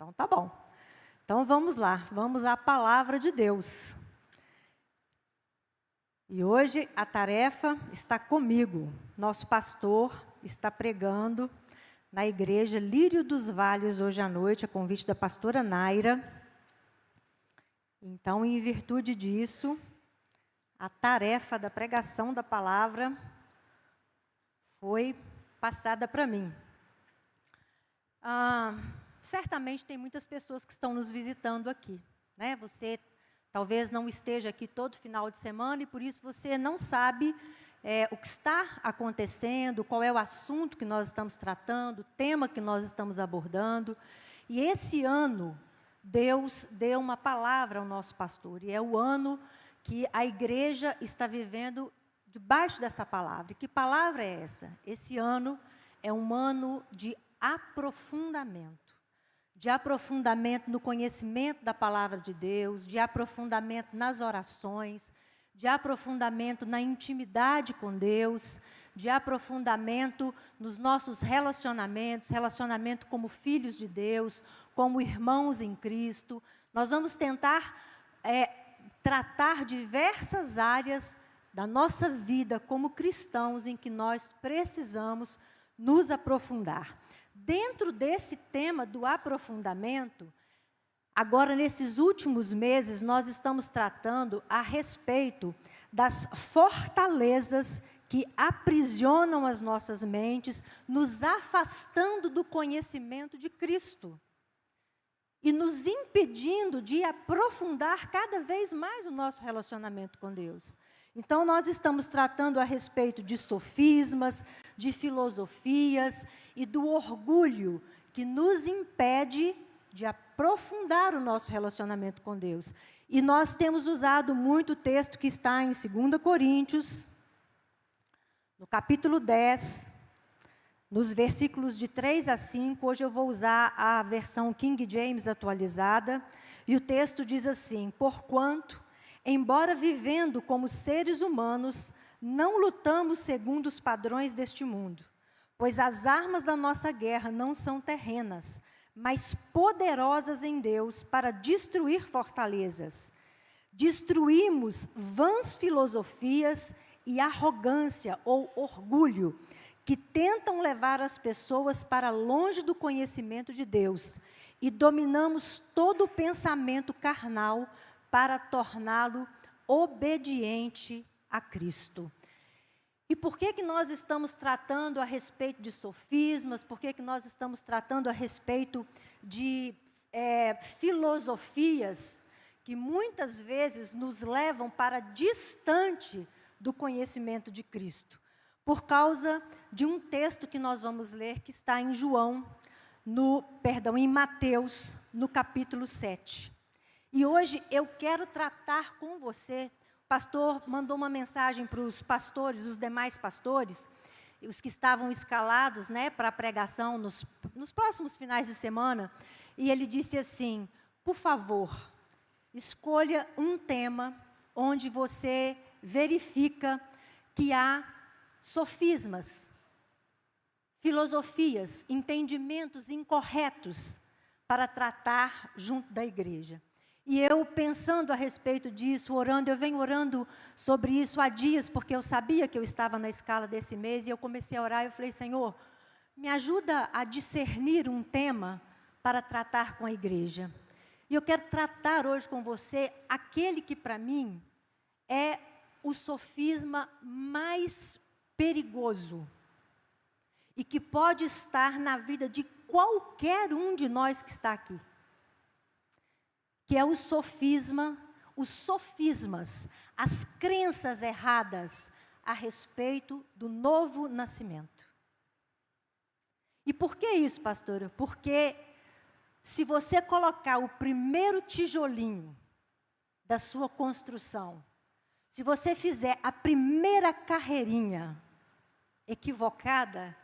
Então, tá bom. Então, vamos lá. Vamos à palavra de Deus. E hoje a tarefa está comigo. Nosso pastor está pregando na igreja Lírio dos Vales hoje à noite, a convite da pastora Naira. Então, em virtude disso, a tarefa da pregação da palavra foi passada para mim. Certamente tem muitas pessoas que estão nos visitando aqui, né? Você talvez não esteja aqui todo final de semana e por isso você não sabe o que está acontecendo, qual é o assunto que nós estamos tratando, o tema que nós estamos abordando. E esse ano, Deus deu uma palavra ao nosso pastor, e é o ano que a igreja está vivendo debaixo dessa palavra. E que palavra é essa? Esse ano é um ano de aprofundamento no conhecimento da palavra de Deus, de aprofundamento nas orações, de aprofundamento na intimidade com Deus, de aprofundamento nos nossos relacionamento como filhos de Deus, como irmãos em Cristo. Nós vamos tentar tratar diversas áreas da nossa vida como cristãos em que nós precisamos nos aprofundar. Dentro desse tema do aprofundamento, agora nesses últimos meses nós estamos tratando a respeito das fortalezas que aprisionam as nossas mentes, nos afastando do conhecimento de Cristo e nos impedindo de aprofundar cada vez mais o nosso relacionamento com Deus. Então, nós estamos tratando a respeito de sofismas, de filosofias e do orgulho que nos impede de aprofundar o nosso relacionamento com Deus. E nós temos usado muito o texto que está em 2 Coríntios, no capítulo 10, nos versículos de 3 a 5. Hoje eu vou usar a versão King James atualizada, e o texto diz assim: porquanto, embora vivendo como seres humanos, não lutamos segundo os padrões deste mundo, pois as armas da nossa guerra não são terrenas, mas poderosas em Deus para destruir fortalezas. Destruímos vãs filosofias e arrogância ou orgulho, que tentam levar as pessoas para longe do conhecimento de Deus, e dominamos todo o pensamento carnal para torná-lo obediente a Cristo. E por que nós estamos tratando a respeito de sofismas? Por que nós estamos tratando a respeito de filosofias que muitas vezes nos levam para distante do conhecimento de Cristo? Por causa de um texto que nós vamos ler, que está em em Mateus, no capítulo 7. E hoje eu quero tratar com você. O pastor mandou uma mensagem para os pastores, os demais pastores, os que estavam escalados, né, para a pregação nos próximos finais de semana, e ele disse assim: por favor, escolha um tema onde você verifica que há sofismas, filosofias, entendimentos incorretos para tratar junto da igreja. E eu, pensando a respeito disso, orando, eu venho orando sobre isso há dias, porque eu sabia que eu estava na escala desse mês, e eu comecei a orar, e eu falei: Senhor, me ajuda a discernir um tema para tratar com a igreja. E eu quero tratar hoje com você aquele que, para mim, é o sofisma mais perigoso, e que pode estar na vida de qualquer um de nós que está aqui, que é os sofismas, as crenças erradas a respeito do novo nascimento. E por que isso, pastora? Porque se você colocar o primeiro tijolinho da sua construção, se você fizer a primeira carreirinha equivocada,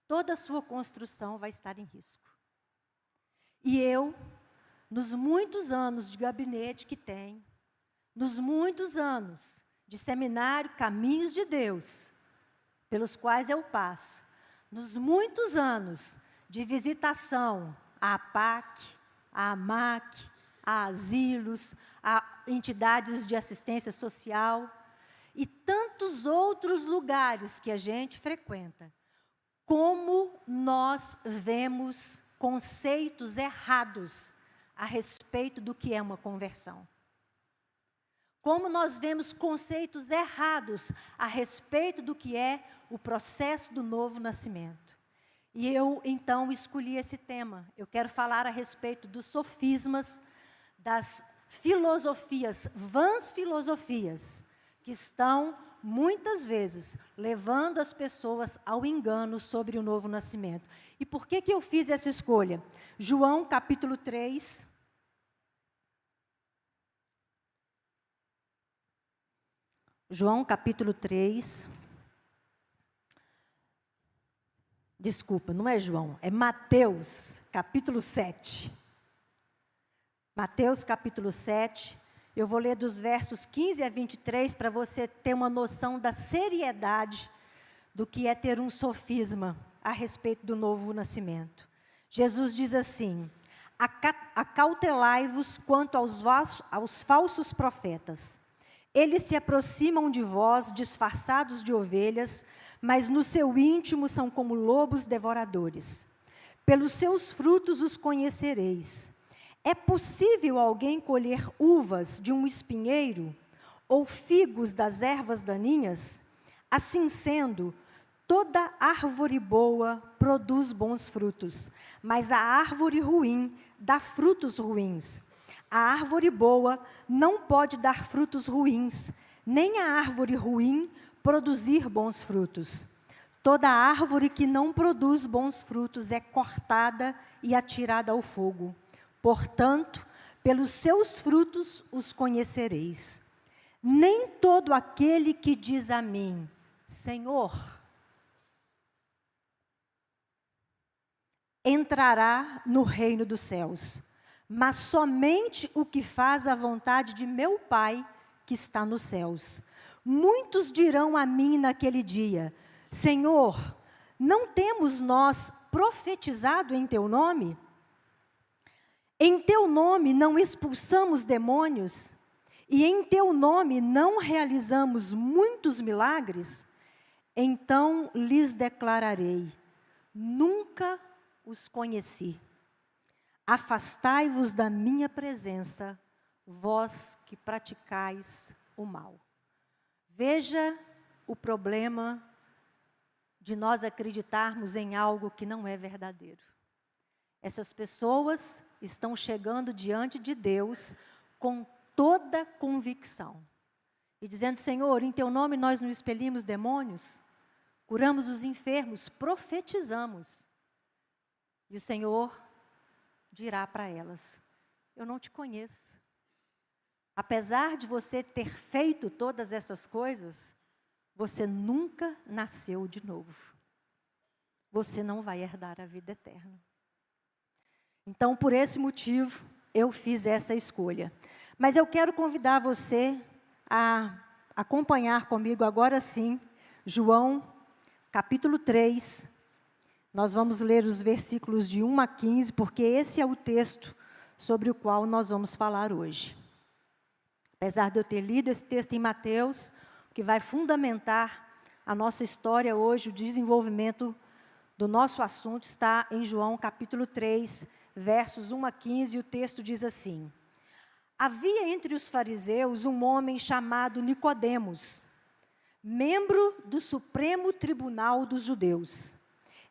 toda a sua construção vai estar em risco. E eu, nos muitos anos de gabinete que tenho, nos muitos anos de seminário Caminhos de Deus, pelos quais eu passo, nos muitos anos de visitação a APAC, a AMAC, a asilos, a entidades de assistência social e tantos outros lugares que a gente frequenta. Como nós vemos conceitos errados a respeito do que é uma conversão. Como nós vemos conceitos errados a respeito do que é o processo do novo nascimento. E eu, então, escolhi esse tema. Eu quero falar a respeito dos sofismas, das filosofias, vãs filosofias, que estão, muitas vezes, levando as pessoas ao engano sobre o novo nascimento. E por que eu fiz essa escolha? João, capítulo 3. João, capítulo 3. Desculpa, não é João, é Mateus, capítulo 7. Mateus, capítulo 7. Eu vou ler dos versos 15 a 23 para você ter uma noção da seriedade do que é ter um sofisma a respeito do novo nascimento. Jesus diz assim: acautelai-vos quanto aos falsos profetas. Eles se aproximam de vós disfarçados de ovelhas, mas no seu íntimo são como lobos devoradores. Pelos seus frutos os conhecereis. É possível alguém colher uvas de um espinheiro ou figos das ervas daninhas? Assim sendo, toda árvore boa produz bons frutos, mas a árvore ruim dá frutos ruins. A árvore boa não pode dar frutos ruins, nem a árvore ruim produzir bons frutos. Toda árvore que não produz bons frutos é cortada e atirada ao fogo. Portanto, pelos seus frutos os conhecereis. Nem todo aquele que diz a mim, Senhor, entrará no reino dos céus, mas somente o que faz a vontade de meu Pai que está nos céus. Muitos dirão a mim naquele dia, Senhor, não temos nós profetizado em teu nome? Em teu nome não expulsamos demônios? E em teu nome não realizamos muitos milagres? Então lhes declararei, nunca os conheci. Afastai-vos da minha presença, vós que praticais o mal. Veja o problema de nós acreditarmos em algo que não é verdadeiro. Essas pessoas estão chegando diante de Deus com toda convicção. E dizendo, Senhor, em teu nome nós não expelimos demônios, curamos os enfermos, profetizamos. E o Senhor dirá para elas, eu não te conheço. Apesar de você ter feito todas essas coisas, você nunca nasceu de novo. Você não vai herdar a vida eterna. Então, por esse motivo, eu fiz essa escolha. Mas eu quero convidar você a acompanhar comigo agora sim, João, capítulo 3. Nós vamos ler os versículos de 1 a 15, porque esse é o texto sobre o qual nós vamos falar hoje. Apesar de eu ter lido esse texto em Mateus, que vai fundamentar a nossa história hoje, o desenvolvimento do nosso assunto está em João capítulo 3, versos 1 a 15, e o texto diz assim: havia entre os fariseus um homem chamado Nicodemos, membro do Supremo Tribunal dos Judeus.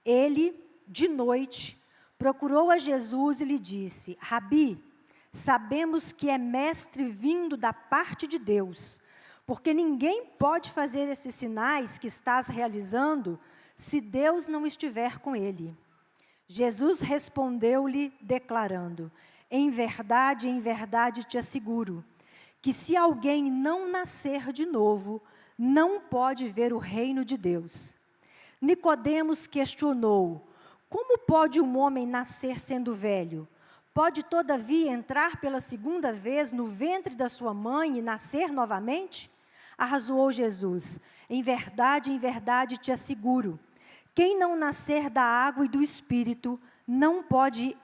Ele, de noite, procurou a Jesus e lhe disse, Rabi, sabemos que é mestre vindo da parte de Deus, porque ninguém pode fazer esses sinais que estás realizando se Deus não estiver com ele. Jesus respondeu-lhe declarando, em verdade te asseguro, que se alguém não nascer de novo, não pode ver o reino de Deus. Nicodemos questionou, como pode um homem nascer sendo velho? Pode todavia entrar pela segunda vez no ventre da sua mãe e nascer novamente? Arrazoou Jesus, em verdade te asseguro, quem não nascer da água e do Espírito não pode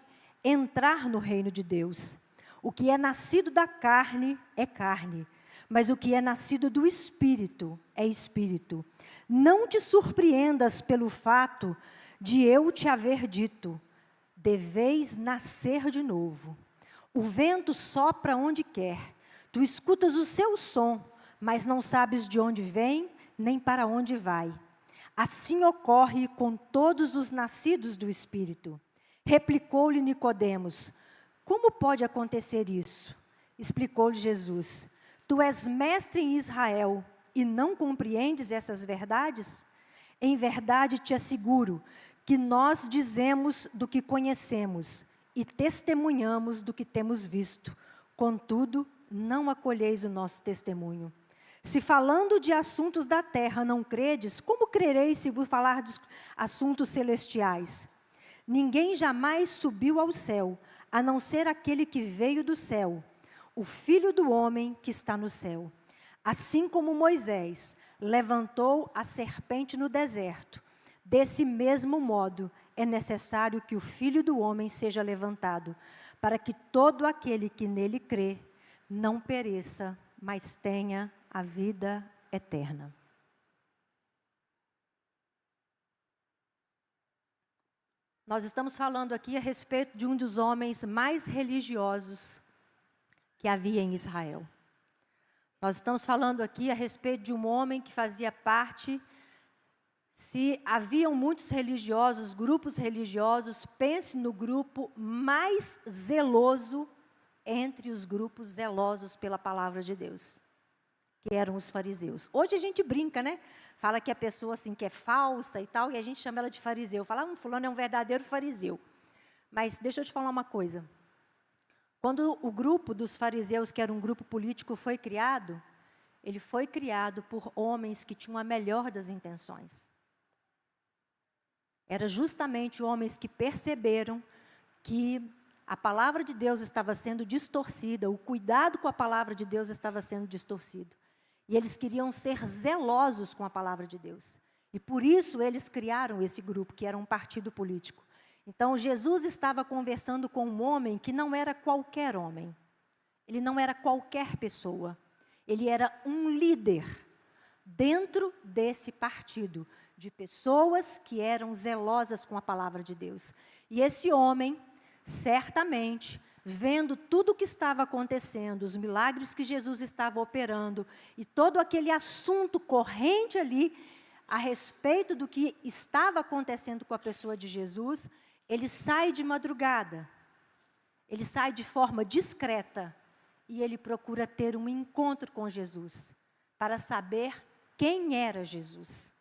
entrar no reino de Deus. O que é nascido da carne é carne, mas o que é nascido do Espírito é Espírito. Não te surpreendas pelo fato de eu te haver dito: deveis nascer de novo. O vento sopra onde quer, tu escutas o seu som, mas não sabes de onde vem, nem para onde vai. Assim ocorre com todos os nascidos do Espírito. Replicou-lhe Nicodemos: como pode acontecer isso? Explicou-lhe Jesus: tu és mestre em Israel e não compreendes essas verdades? Em verdade te asseguro que nós dizemos do que conhecemos e testemunhamos do que temos visto. Contudo, não acolheis o nosso testemunho. Se falando de assuntos da terra não credes, como crereis se vos falar de assuntos celestiais? Ninguém jamais subiu ao céu, a não ser aquele que veio do céu, o Filho do homem que está no céu. Assim como Moisés levantou a serpente no deserto, desse mesmo modo é necessário que o Filho do homem seja levantado, para que todo aquele que nele crê não pereça, mas tenha a vida eterna. Nós estamos falando aqui a respeito de um dos homens mais religiosos que havia em Israel. Nós estamos falando aqui a respeito de um homem que fazia parte, se haviam muitos religiosos, grupos religiosos, pense no grupo mais zeloso entre os grupos zelosos pela palavra de Deus, que eram os fariseus. Hoje a gente brinca, né? Fala que a pessoa assim, que é falsa e tal, e a gente chama ela de fariseu. Fala, fulano é um verdadeiro fariseu. Mas deixa eu te falar uma coisa. Quando o grupo dos fariseus, que era um grupo político, foi criado, ele foi criado por homens que tinham a melhor das intenções. Era justamente homens que perceberam que a palavra de Deus estava sendo distorcida, o cuidado com a palavra de Deus estava sendo distorcido. E eles queriam ser zelosos com a palavra de Deus. E por isso eles criaram esse grupo, que era um partido político. Então Jesus estava conversando com um homem que não era qualquer homem. Ele não era qualquer pessoa. Ele era um líder dentro desse partido, de pessoas que eram zelosas com a palavra de Deus. E esse homem, certamente, vendo tudo o que estava acontecendo, os milagres que Jesus estava operando, e todo aquele assunto corrente ali, a respeito do que estava acontecendo com a pessoa de Jesus, ele sai de madrugada, ele sai de forma discreta, e ele procura ter um encontro com Jesus, para saber quem era Jesus.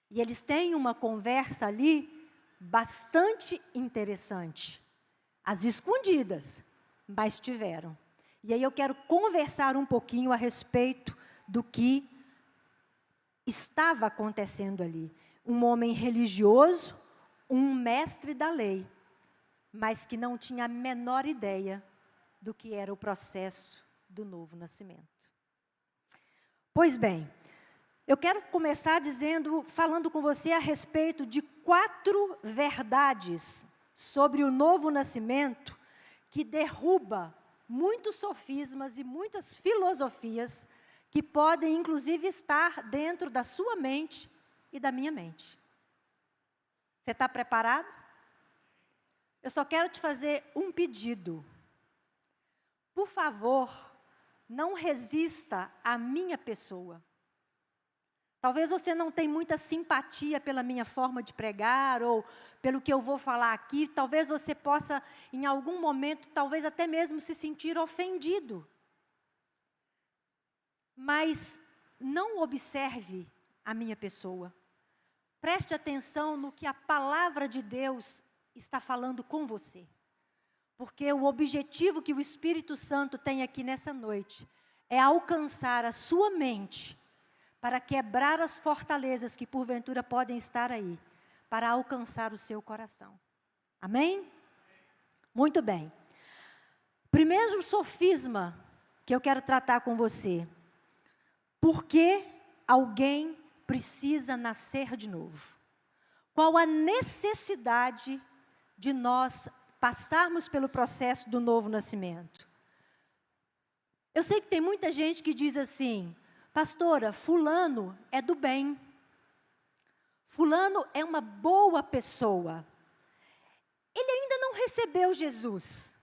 E eles têm uma conversa ali, bastante interessante. Às escondidas, mas tiveram. E aí eu quero conversar um pouquinho a respeito do que estava acontecendo ali. Um homem religioso, um mestre da lei, mas que não tinha a menor ideia do que era o processo do novo nascimento. Pois bem, eu quero começar falando com você a respeito de 4 verdades sobre o novo nascimento que derruba muitos sofismas e muitas filosofias que podem, inclusive, estar dentro da sua mente e da minha mente. Você está preparado? Eu só quero te fazer um pedido. Por favor, não resista à minha pessoa. Talvez você não tenha muita simpatia pela minha forma de pregar ou pelo que eu vou falar aqui. Talvez você possa, em algum momento, talvez até mesmo se sentir ofendido. Mas não observe a minha pessoa. Preste atenção no que a palavra de Deus está falando com você. Porque o objetivo que o Espírito Santo tem aqui nessa noite é alcançar a sua mente para quebrar as fortalezas que porventura podem estar aí, para alcançar o seu coração. Amém? Muito bem. Primeiro sofisma que eu quero tratar com você. Por que alguém precisa nascer de novo? Qual a necessidade de nós passarmos pelo processo do novo nascimento. Eu sei que tem muita gente que diz assim: pastora, fulano é do bem. Fulano é uma boa pessoa. Ele ainda não recebeu Jesus.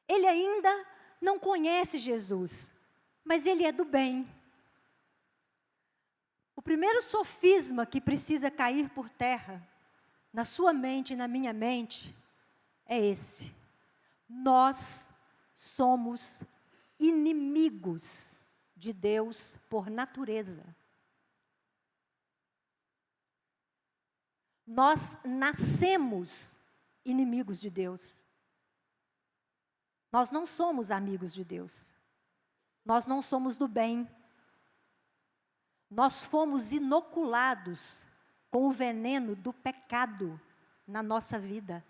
Ele ainda não conhece Jesus. Mas ele é do bem. O primeiro sofisma que precisa cair por terra, na sua mente e na minha mente, é esse: nós somos inimigos de Deus por natureza. Nós nascemos inimigos de Deus. Nós não somos amigos de Deus. Nós não somos do bem. Nós fomos inoculados com o veneno do pecado na nossa vida.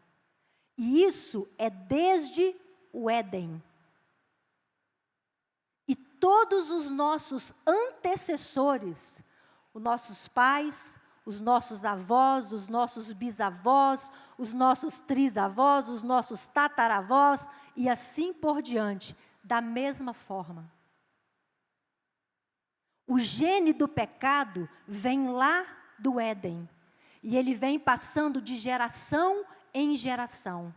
E isso é desde o Éden. E todos os nossos antecessores, os nossos pais, os nossos avós, os nossos bisavós, os nossos trisavós, os nossos tataravós, e assim por diante, da mesma forma. O gene do pecado vem lá do Éden, e ele vem passando de geração em geração.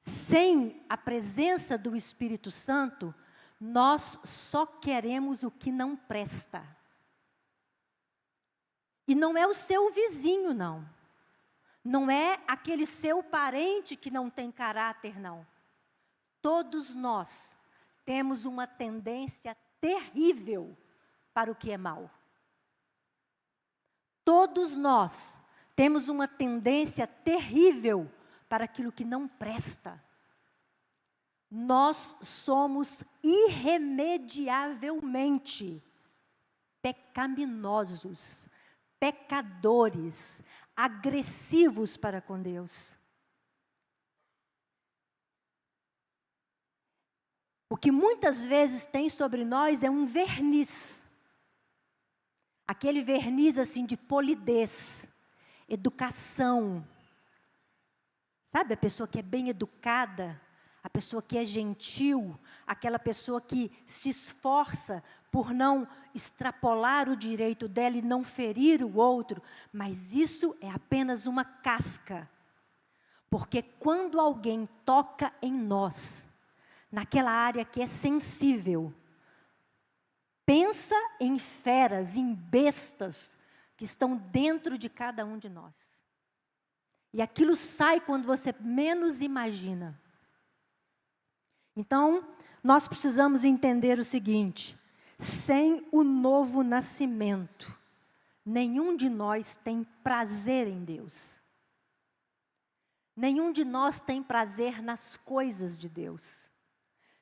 Sem a presença do Espírito Santo, nós só queremos o que não presta. E não é o seu vizinho, não. Não é aquele seu parente que não tem caráter, não. Todos nós temos uma tendência terrível para o que é mal. Todos nós temos uma tendência terrível para aquilo que não presta. Nós somos irremediavelmente pecaminosos, pecadores, agressivos para com Deus. O que muitas vezes tem sobre nós é um verniz. Aquele verniz assim de polidez, educação. Sabe a pessoa que é bem educada, a pessoa que é gentil, aquela pessoa que se esforça por não extrapolar o direito dela e não ferir o outro, mas isso é apenas uma casca. Porque quando alguém toca em nós, naquela área que é sensível, pensa em feras, em bestas que estão dentro de cada um de nós. E aquilo sai quando você menos imagina. Então, nós precisamos entender o seguinte: sem o novo nascimento, nenhum de nós tem prazer em Deus. Nenhum de nós tem prazer nas coisas de Deus.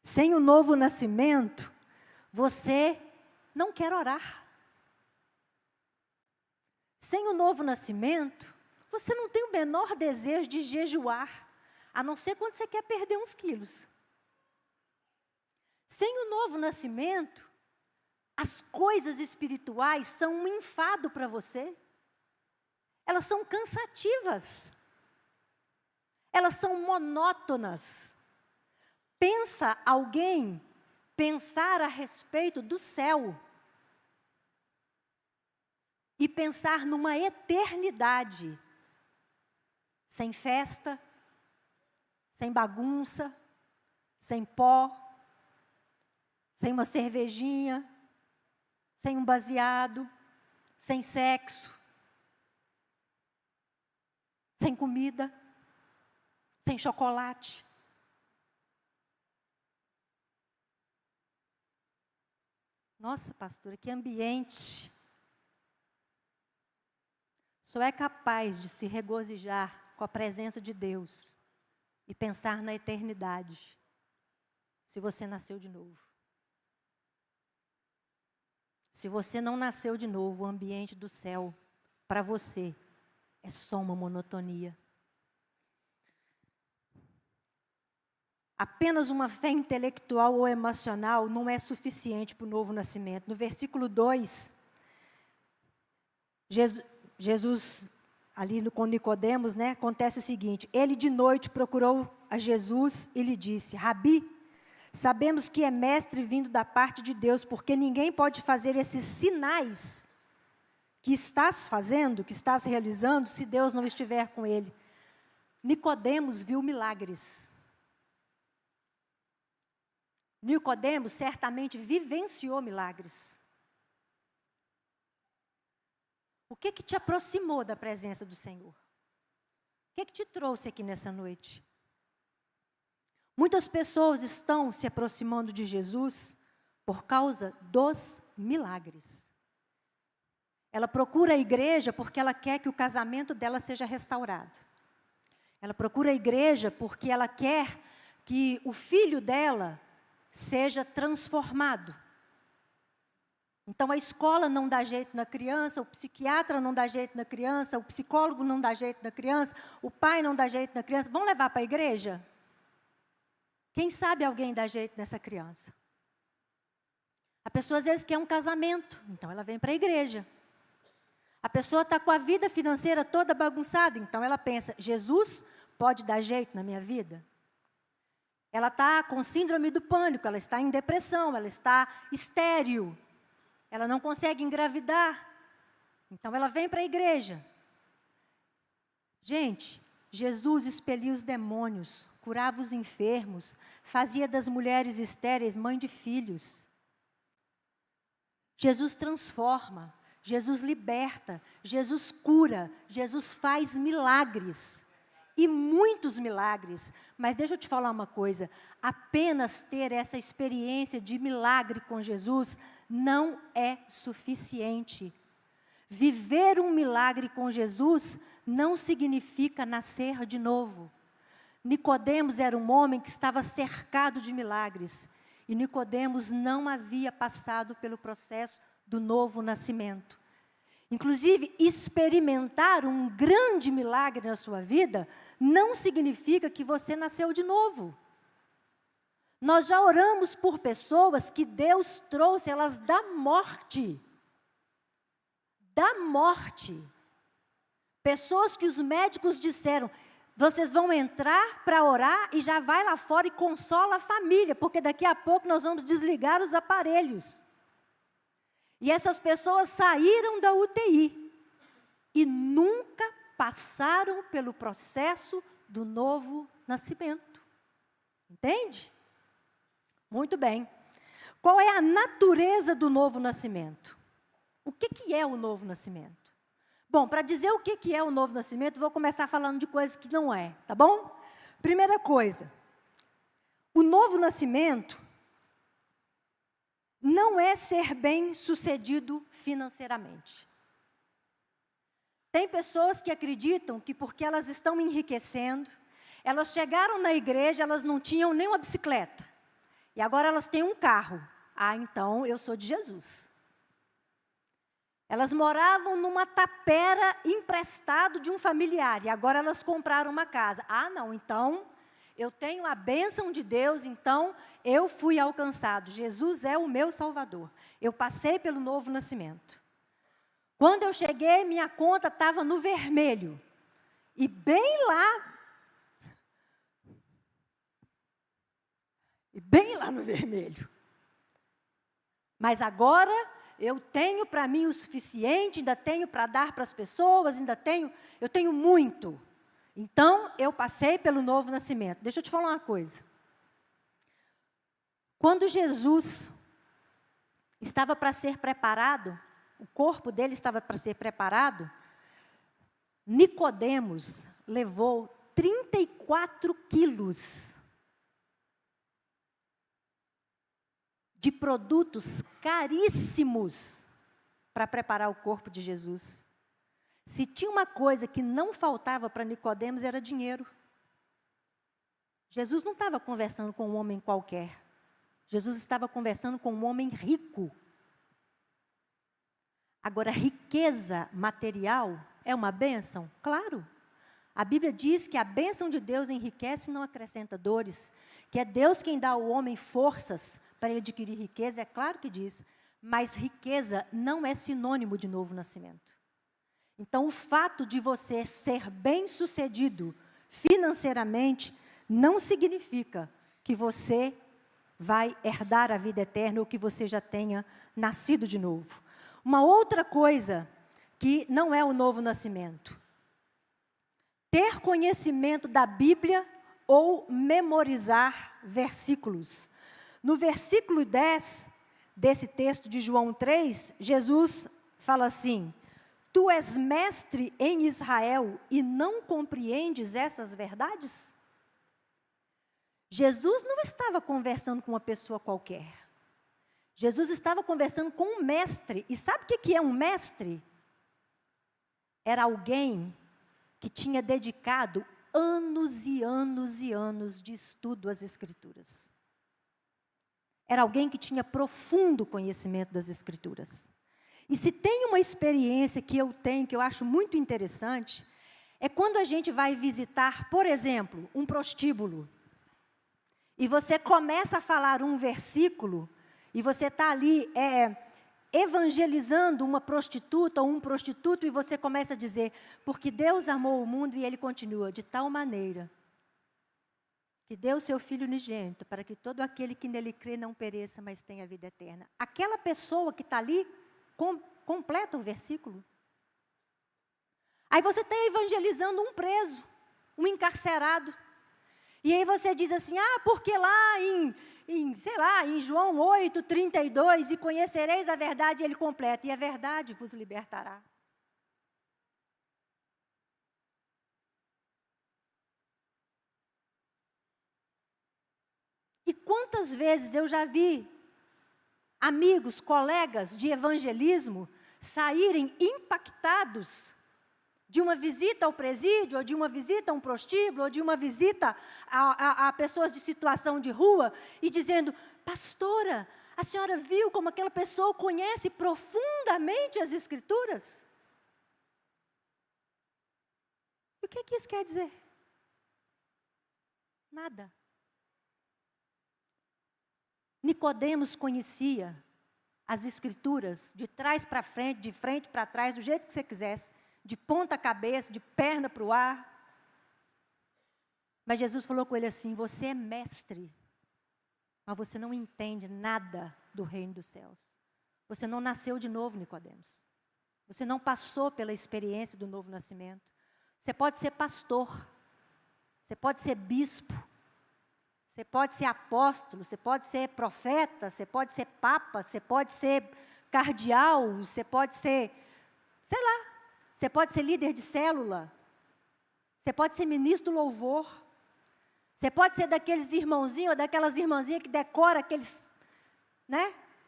Sem o novo nascimento, você não quer orar. Sem o novo nascimento, você não tem o menor desejo de jejuar, a não ser quando você quer perder uns quilos. Sem o novo nascimento, as coisas espirituais são um enfado para você. Elas são cansativas. Elas são monótonas. Pensa alguém pensar a respeito do céu e pensar numa eternidade sem festa, sem bagunça, sem pó, sem uma cervejinha, sem um baseado, sem sexo, sem comida, sem chocolate. Nossa, pastora, que ambiente. Só é capaz de se regozijar com a presença de Deus e pensar na eternidade se você nasceu de novo. Se você não nasceu de novo, o ambiente do céu, para você, é só uma monotonia. Apenas uma fé intelectual ou emocional não é suficiente para o novo nascimento. No versículo 2, Jesus ali com Nicodemos, né, acontece o seguinte: ele de noite procurou a Jesus e lhe disse: Rabi, sabemos que é mestre vindo da parte de Deus, porque ninguém pode fazer esses sinais que estás fazendo, que estás realizando, se Deus não estiver com ele. Nicodemos viu milagres. Nicodemos certamente vivenciou milagres. O que te aproximou da presença do Senhor? O que te trouxe aqui nessa noite? Muitas pessoas estão se aproximando de Jesus por causa dos milagres. Ela procura a igreja porque ela quer que o casamento dela seja restaurado. Ela procura a igreja porque ela quer que o filho dela seja transformado. Então a escola não dá jeito na criança, o psiquiatra não dá jeito na criança, o psicólogo não dá jeito na criança, o pai não dá jeito na criança. Vão levar para a igreja? Quem sabe alguém dá jeito nessa criança? A pessoa às vezes quer um casamento, então ela vem para a igreja. A pessoa está com a vida financeira toda bagunçada, então ela pensa: Jesus pode dar jeito na minha vida? Ela está com síndrome do pânico, ela está em depressão, ela está estéril, ela não consegue engravidar, então ela vem para a igreja. Gente, Jesus expelia os demônios, curava os enfermos, fazia das mulheres estéreis mãe de filhos. Jesus transforma, Jesus liberta, Jesus cura, Jesus faz milagres. E muitos milagres. Mas deixa eu te falar uma coisa: apenas ter essa experiência de milagre com Jesus não é suficiente. Viver um milagre com Jesus não significa nascer de novo. Nicodemos era um homem que estava cercado de milagres. E Nicodemos não havia passado pelo processo do novo nascimento. Inclusive, experimentar um grande milagre na sua vida não significa que você nasceu de novo. Nós já oramos por pessoas que Deus trouxe elas da morte. Da morte. Pessoas que os médicos disseram: vocês vão entrar para orar e já vai lá fora e consola a família, porque daqui a pouco nós vamos desligar os aparelhos. E essas pessoas saíram da UTI e nunca passaram pelo processo do novo nascimento. Entende? Muito bem. Qual é a natureza do novo nascimento? O que é o novo nascimento? Bom, para dizer o que é o novo nascimento, vou começar falando de coisas que não é, tá bom? Primeira coisa, o novo nascimento não é ser bem-sucedido financeiramente. Tem pessoas que acreditam que porque elas estão enriquecendo, elas chegaram na igreja, elas não tinham nem uma bicicleta. E agora elas têm um carro. Ah, então eu sou de Jesus. Elas moravam numa tapera emprestado de um familiar. E agora elas compraram uma casa. Ah, não, então eu tenho a bênção de Deus, então eu fui alcançado. Jesus é o meu Salvador. Eu passei pelo novo nascimento. Quando eu cheguei, minha conta estava no vermelho. E bem lá no vermelho. Mas agora eu tenho para mim o suficiente, ainda tenho para dar para as pessoas, eu tenho muito. Então, eu passei pelo novo nascimento. Deixa eu te falar uma coisa. Quando Jesus estava para ser preparado, o corpo dele estava para ser preparado, Nicodemos levou 34 quilos de produtos caríssimos para preparar o corpo de Jesus. Se tinha uma coisa que não faltava para Nicodemos, era dinheiro. Jesus não estava conversando com um homem qualquer. Jesus estava conversando com um homem rico. Agora, riqueza material é uma bênção? Claro. A Bíblia diz que a bênção de Deus enriquece e não acrescenta dores. Que é Deus quem dá ao homem forças para ele adquirir riqueza, é claro que diz. Mas riqueza não é sinônimo de novo nascimento. Então, o fato de você ser bem-sucedido financeiramente não significa que você vai herdar a vida eterna ou que você já tenha nascido de novo. Uma outra coisa que não é o novo nascimento: ter conhecimento da Bíblia ou memorizar versículos. No versículo 10 desse texto de João 3, Jesus fala assim: tu és mestre em Israel e não compreendes essas verdades? Jesus não estava conversando com uma pessoa qualquer. Jesus estava conversando com um mestre. E sabe o que é um mestre? Era alguém que tinha dedicado anos e anos e anos de estudo às Escrituras. Era alguém que tinha profundo conhecimento das Escrituras. E se tem uma experiência que eu tenho, que eu acho muito interessante, é quando a gente vai visitar, por exemplo, um prostíbulo. E você começa a falar um versículo, e você está ali evangelizando uma prostituta ou um prostituto, e você começa a dizer: porque Deus amou o mundo, e ele continua: de tal maneira que deu o seu Filho unigênito, para que todo aquele que nele crê não pereça, mas tenha vida eterna. Aquela pessoa que está ali, completa o versículo. Aí você está evangelizando um preso, um encarcerado. E aí você diz assim: porque lá em João 8:32, e conhecereis a verdade, ele completa: e a verdade vos libertará. E quantas vezes eu já vi amigos, colegas de evangelismo saírem impactados de uma visita ao presídio, ou de uma visita a um prostíbulo, ou de uma visita a pessoas de situação de rua, e dizendo: pastora, a senhora viu como aquela pessoa conhece profundamente as Escrituras? E o que isso quer dizer? Nada. Nicodemos conhecia as Escrituras de trás para frente, de frente para trás, do jeito que você quisesse, de ponta cabeça, de perna para o ar. Mas Jesus falou com ele assim: você é mestre, mas você não entende nada do reino dos céus. Você não nasceu de novo, Nicodemos. Você não passou pela experiência do novo nascimento. Você pode ser pastor, você pode ser bispo, você pode ser apóstolo, você pode ser profeta, você pode ser papa, você pode ser cardeal, você pode ser, sei lá, você pode ser líder de célula, você pode ser ministro do louvor, você pode ser daqueles irmãozinhos ou daquelas irmãzinhas que decora aqueles,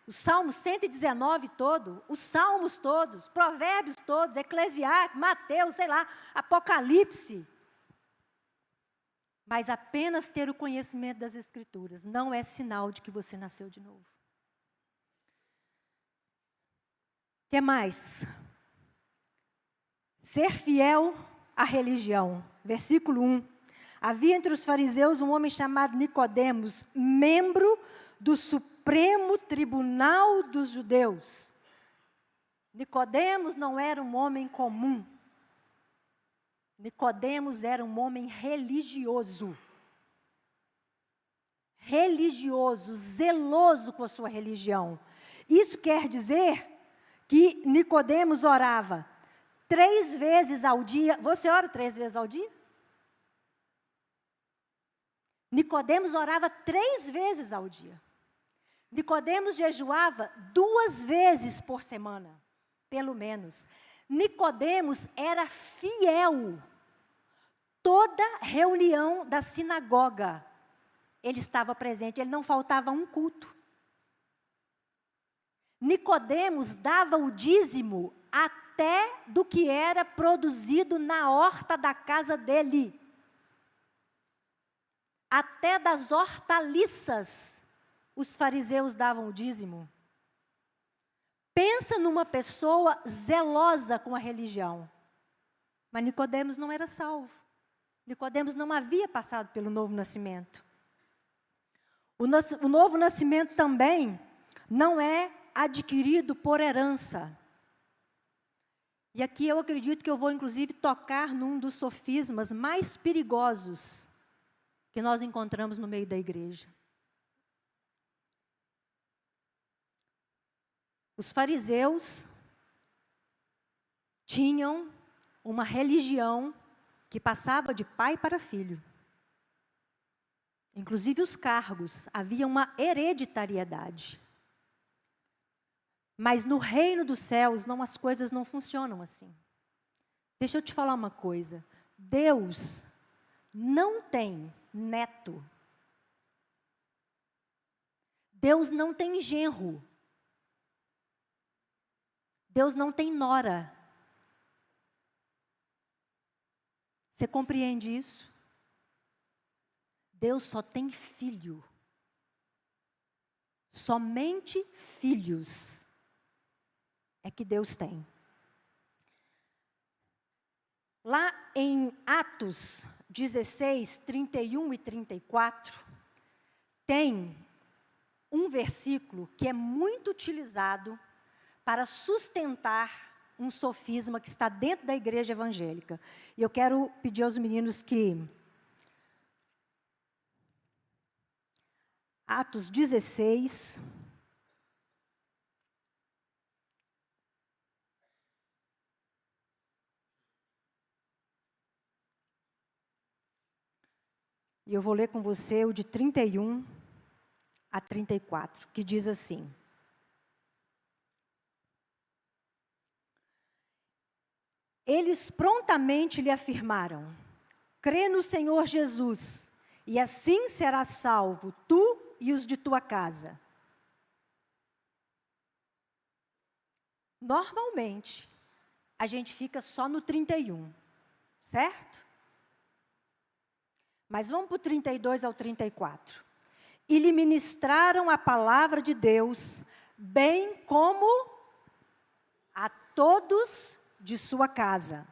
o Salmo 119 todo, os Salmos todos, Provérbios todos, Eclesiastes, Mateus, sei lá, Apocalipse. Mas apenas ter o conhecimento das Escrituras não é sinal de que você nasceu de novo. O que mais? Ser fiel à religião. Versículo 1. Havia entre os fariseus um homem chamado Nicodemos, membro do Supremo Tribunal dos Judeus. Nicodemos não era um homem comum. Nicodemos era um homem religioso. Religioso, zeloso com a sua religião. Isso quer dizer que Nicodemos orava 3 vezes ao dia. Você ora 3 vezes ao dia? Nicodemos orava 3 vezes ao dia. Nicodemos jejuava 2 vezes por semana, pelo menos. Nicodemos era fiel. Toda reunião da sinagoga, ele estava presente, ele não faltava um culto. Nicodemos dava o dízimo até do que era produzido na horta da casa dele. Até das hortaliças, os fariseus davam o dízimo. Pensa numa pessoa zelosa com a religião. Mas Nicodemos não era salvo. Nicodemos não havia passado pelo novo nascimento. O novo nascimento também não é adquirido por herança. E aqui eu acredito que eu vou, inclusive, tocar num dos sofismas mais perigosos que nós encontramos no meio da igreja. Os fariseus tinham uma religião que passava de pai para filho. Inclusive os cargos, havia uma hereditariedade. Mas no reino dos céus, as coisas não funcionam assim. Deixa eu te falar uma coisa. Deus não tem neto. Deus não tem genro. Deus não tem nora. Você compreende isso? Deus só tem filho. Somente filhos é que Deus tem. Lá em Atos 16, 31 e 34, tem um versículo que é muito utilizado para sustentar um sofisma que está dentro da igreja evangélica. E eu quero pedir aos meninos que... Atos 16... E eu vou ler com você o de 31 a 34, que diz assim: Eles prontamente lhe afirmaram: crê no Senhor Jesus, e assim serás salvo, tu e os de tua casa. Normalmente, a gente fica só no 31, certo? Mas vamos para o 32 ao 34. E lhe ministraram a palavra de Deus, bem como a todos de sua casa.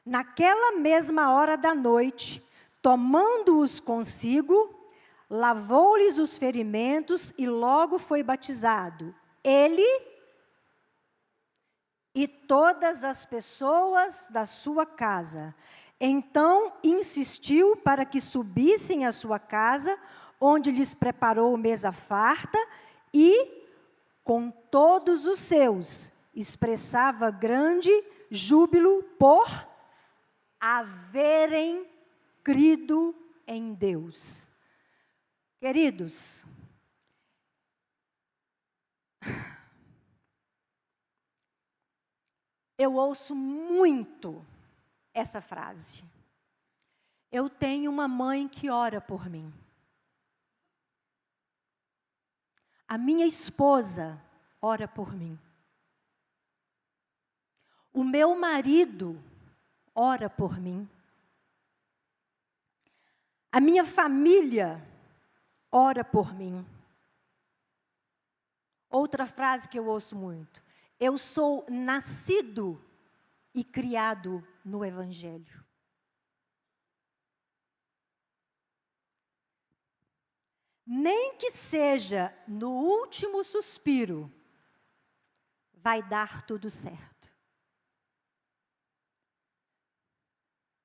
Naquela mesma hora da noite, tomando-os consigo, lavou-lhes os ferimentos e logo foi batizado. Ele e todas as pessoas da sua casa. Então insistiu para que subissem à sua casa, onde lhes preparou mesa farta e, com todos os seus, expressava grande júbilo por haverem crido em Deus. Queridos, eu ouço muito essa frase. Eu tenho uma mãe que ora por mim. A minha esposa ora por mim. O meu marido ora por mim. A minha família ora por mim. Outra frase que eu ouço muito: eu sou nascido e criado no Evangelho. Nem que seja no último suspiro, vai dar tudo certo.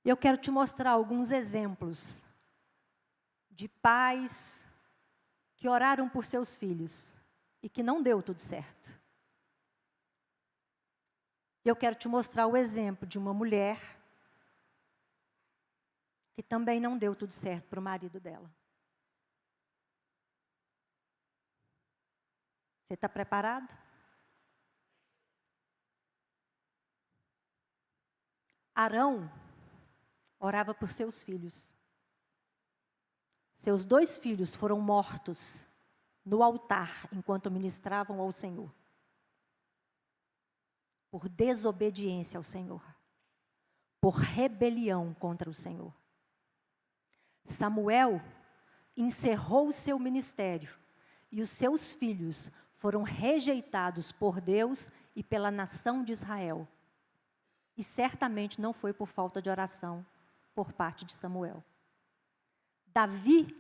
Eu quero te mostrar alguns exemplos de pais que oraram por seus filhos e que não deu tudo certo. Eu quero te mostrar o exemplo de uma mulher que também não deu tudo certo para o marido dela. Você está preparado? Arão orava por seus filhos. Seus 2 filhos foram mortos no altar enquanto ministravam ao Senhor. Por desobediência ao Senhor. Por rebelião contra o Senhor. Samuel encerrou o seu ministério e os seus filhos foram rejeitados por Deus e pela nação de Israel. E certamente não foi por falta de oração por parte de Samuel. Davi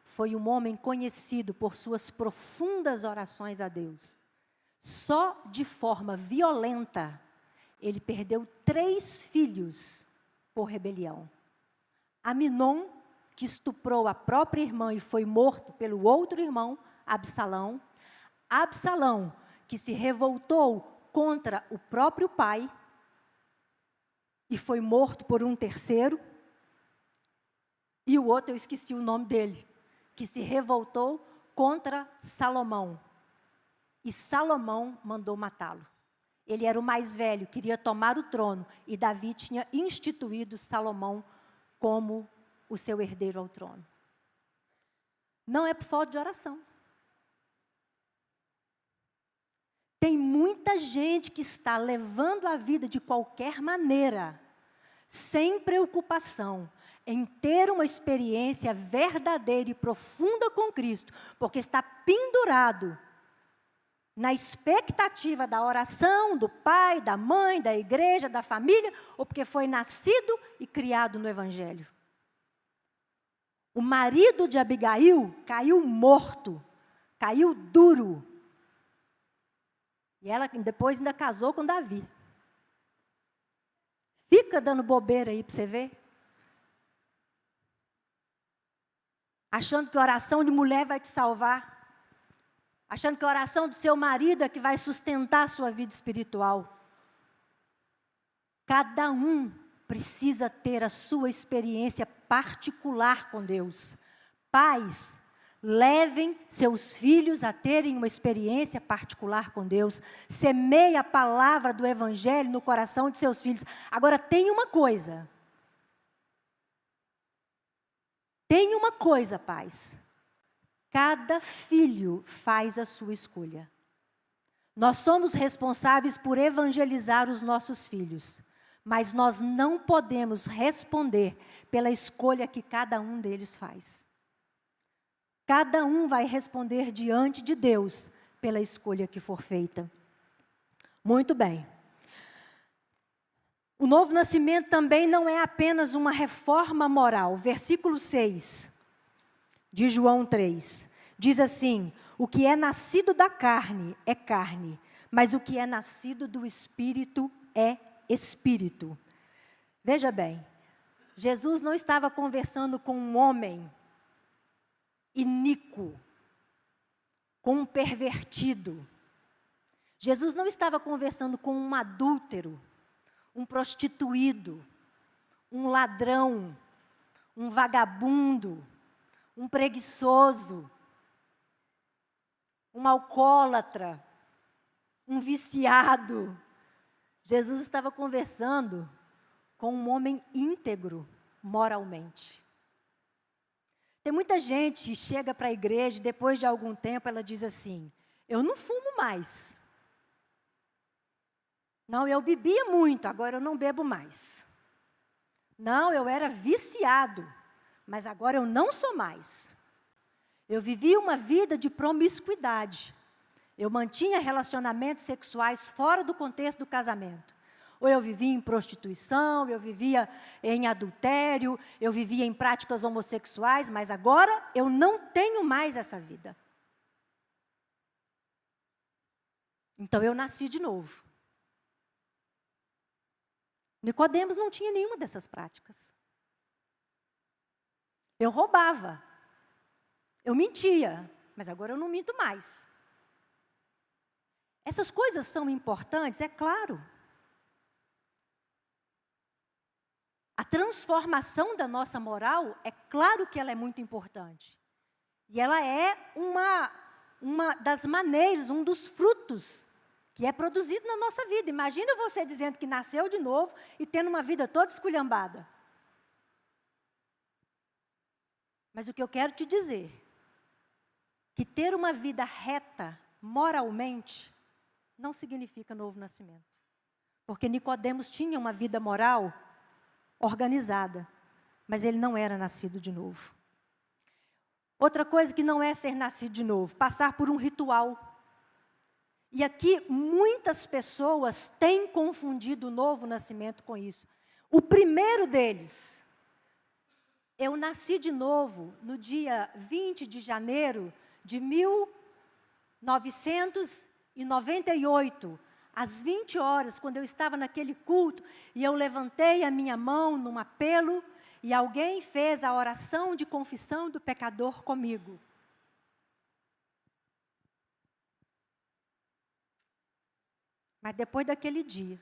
foi um homem conhecido por suas profundas orações a Deus. Só de forma violenta ele perdeu 3 filhos por rebelião. Aminon, que estuprou a própria irmã e foi morto pelo outro irmão, Absalão. Absalão, que se revoltou contra o próprio pai e foi morto por um terceiro. E o outro, eu esqueci o nome dele, que se revoltou contra Salomão. E Salomão mandou matá-lo. Ele era o mais velho, queria tomar o trono, e Davi tinha instituído Salomão como o seu herdeiro ao trono. Não é por falta de oração. Tem muita gente que está levando a vida de qualquer maneira, sem preocupação, em ter uma experiência verdadeira e profunda com Cristo, porque está pendurado na expectativa da oração, do pai, da mãe, da igreja, da família, ou porque foi nascido e criado no Evangelho. O marido de Abigail caiu morto, caiu duro. E ela depois ainda casou com Davi. Fica dando bobeira aí para você ver. Achando que a oração de mulher vai te salvar. Achando que a oração do seu marido é que vai sustentar a sua vida espiritual. Cada um precisa ter a sua experiência particular com Deus. Pais, levem seus filhos a terem uma experiência particular com Deus. Semeie a palavra do Evangelho no coração de seus filhos. Agora, tem uma coisa. Tem uma coisa, pais. Cada filho faz a sua escolha. Nós somos responsáveis por evangelizar os nossos filhos, mas nós não podemos responder pela escolha que cada um deles faz. Cada um vai responder diante de Deus pela escolha que for feita. Muito bem. O novo nascimento também não é apenas uma reforma moral. Versículo 6. De João 3, diz assim: o que é nascido da carne é carne, mas o que é nascido do Espírito é Espírito. Veja bem, Jesus não estava conversando com um homem iníquo, com um pervertido. Jesus não estava conversando com um adúltero, um prostituído, um ladrão, um vagabundo, um preguiçoso, um alcoólatra, um viciado. Jesus estava conversando com um homem íntegro moralmente. Tem muita gente que chega para a igreja e depois de algum tempo ela diz assim: eu não fumo mais. Não, eu bebia muito, agora eu não bebo mais. Não, eu era viciado, mas agora eu não sou mais. Eu vivi uma vida de promiscuidade. Eu mantinha relacionamentos sexuais fora do contexto do casamento. Ou eu vivia em prostituição, eu vivia em adultério, eu vivia em práticas homossexuais, mas agora eu não tenho mais essa vida. Então eu nasci de novo. Nicodemos não tinha nenhuma dessas práticas. Eu roubava, eu mentia, mas agora eu não minto mais. Essas coisas são importantes, é claro. A transformação da nossa moral, é claro que ela é muito importante. E ela é uma das maneiras, um dos frutos que é produzido na nossa vida. Imagina você dizendo que nasceu de novo e tendo uma vida toda esculhambada. Mas o que eu quero te dizer, que ter uma vida reta, moralmente, não significa novo nascimento. Porque Nicodemos tinha uma vida moral organizada, mas ele não era nascido de novo. Outra coisa que não é ser nascido de novo, passar por um ritual. E aqui muitas pessoas têm confundido o novo nascimento com isso. O primeiro deles, eu nasci de novo no dia 20 de janeiro de 1998, às 20 horas, quando eu estava naquele culto, e eu levantei a minha mão num apelo, e alguém fez a oração de confissão do pecador comigo. Mas depois daquele dia,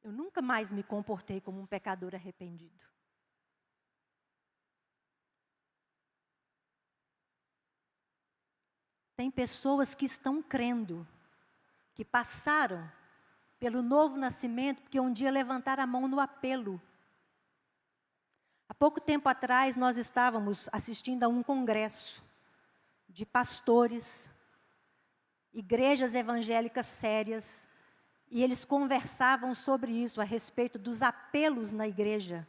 eu nunca mais me comportei como um pecador arrependido. Tem pessoas que estão crendo, que passaram pelo novo nascimento, porque um dia levantaram a mão no apelo. Há pouco tempo atrás, nós estávamos assistindo a um congresso de pastores, igrejas evangélicas sérias, e eles conversavam sobre isso, a respeito dos apelos na igreja.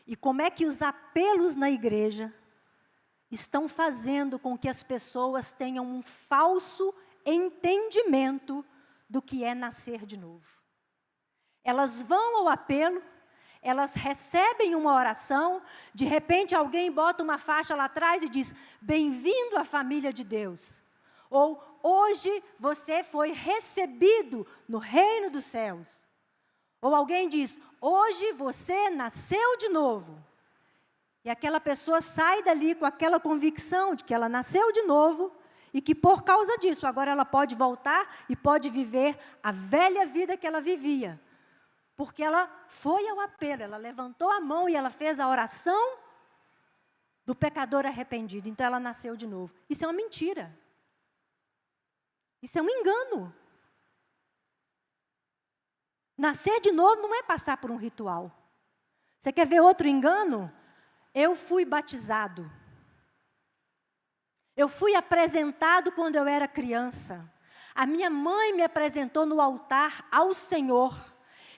E como é que os apelos na igreja estão fazendo com que as pessoas tenham um falso entendimento do que é nascer de novo. Elas vão ao apelo, elas recebem uma oração, de repente alguém bota uma faixa lá atrás e diz, bem-vindo à família de Deus. Ou, hoje você foi recebido no reino dos céus. Ou alguém diz, hoje você nasceu de novo. E aquela pessoa sai dali com aquela convicção de que ela nasceu de novo e que por causa disso, agora ela pode voltar e pode viver a velha vida que ela vivia. Porque ela foi ao apelo, ela levantou a mão e ela fez a oração do pecador arrependido. Então ela nasceu de novo. Isso é uma mentira. Isso é um engano. Nascer de novo não é passar por um ritual. Você quer ver outro engano? Eu fui batizado. Eu fui apresentado quando eu era criança. A minha mãe me apresentou no altar ao Senhor.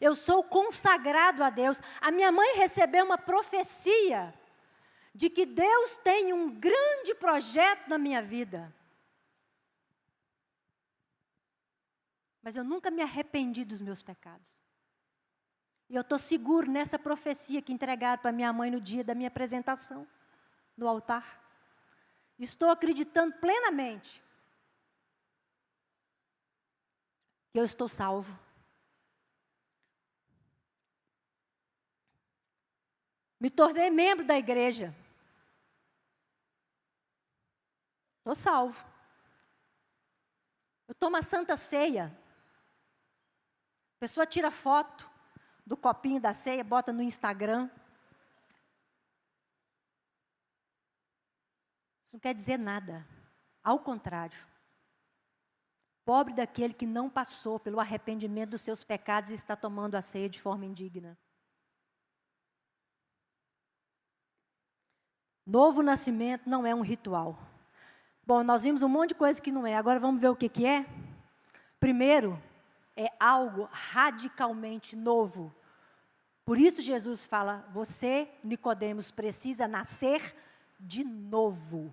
Eu sou consagrado a Deus. A minha mãe recebeu uma profecia de que Deus tem um grande projeto na minha vida. Mas eu nunca me arrependi dos meus pecados. E eu estou seguro nessa profecia que entregaram para minha mãe no dia da minha apresentação, no altar. Estou acreditando plenamente que eu estou salvo. Me tornei membro da igreja. Estou salvo. Eu tomo a Santa Ceia. A pessoa tira foto do copinho da ceia, bota no Instagram. Isso não quer dizer nada. Ao contrário. Pobre daquele que não passou pelo arrependimento dos seus pecados e está tomando a ceia de forma indigna. Novo nascimento não é um ritual. Bom, nós vimos um monte de coisa que não é. Agora vamos ver o que é? Primeiro, é algo radicalmente novo. Por isso Jesus fala, você, Nicodemos, precisa nascer de novo.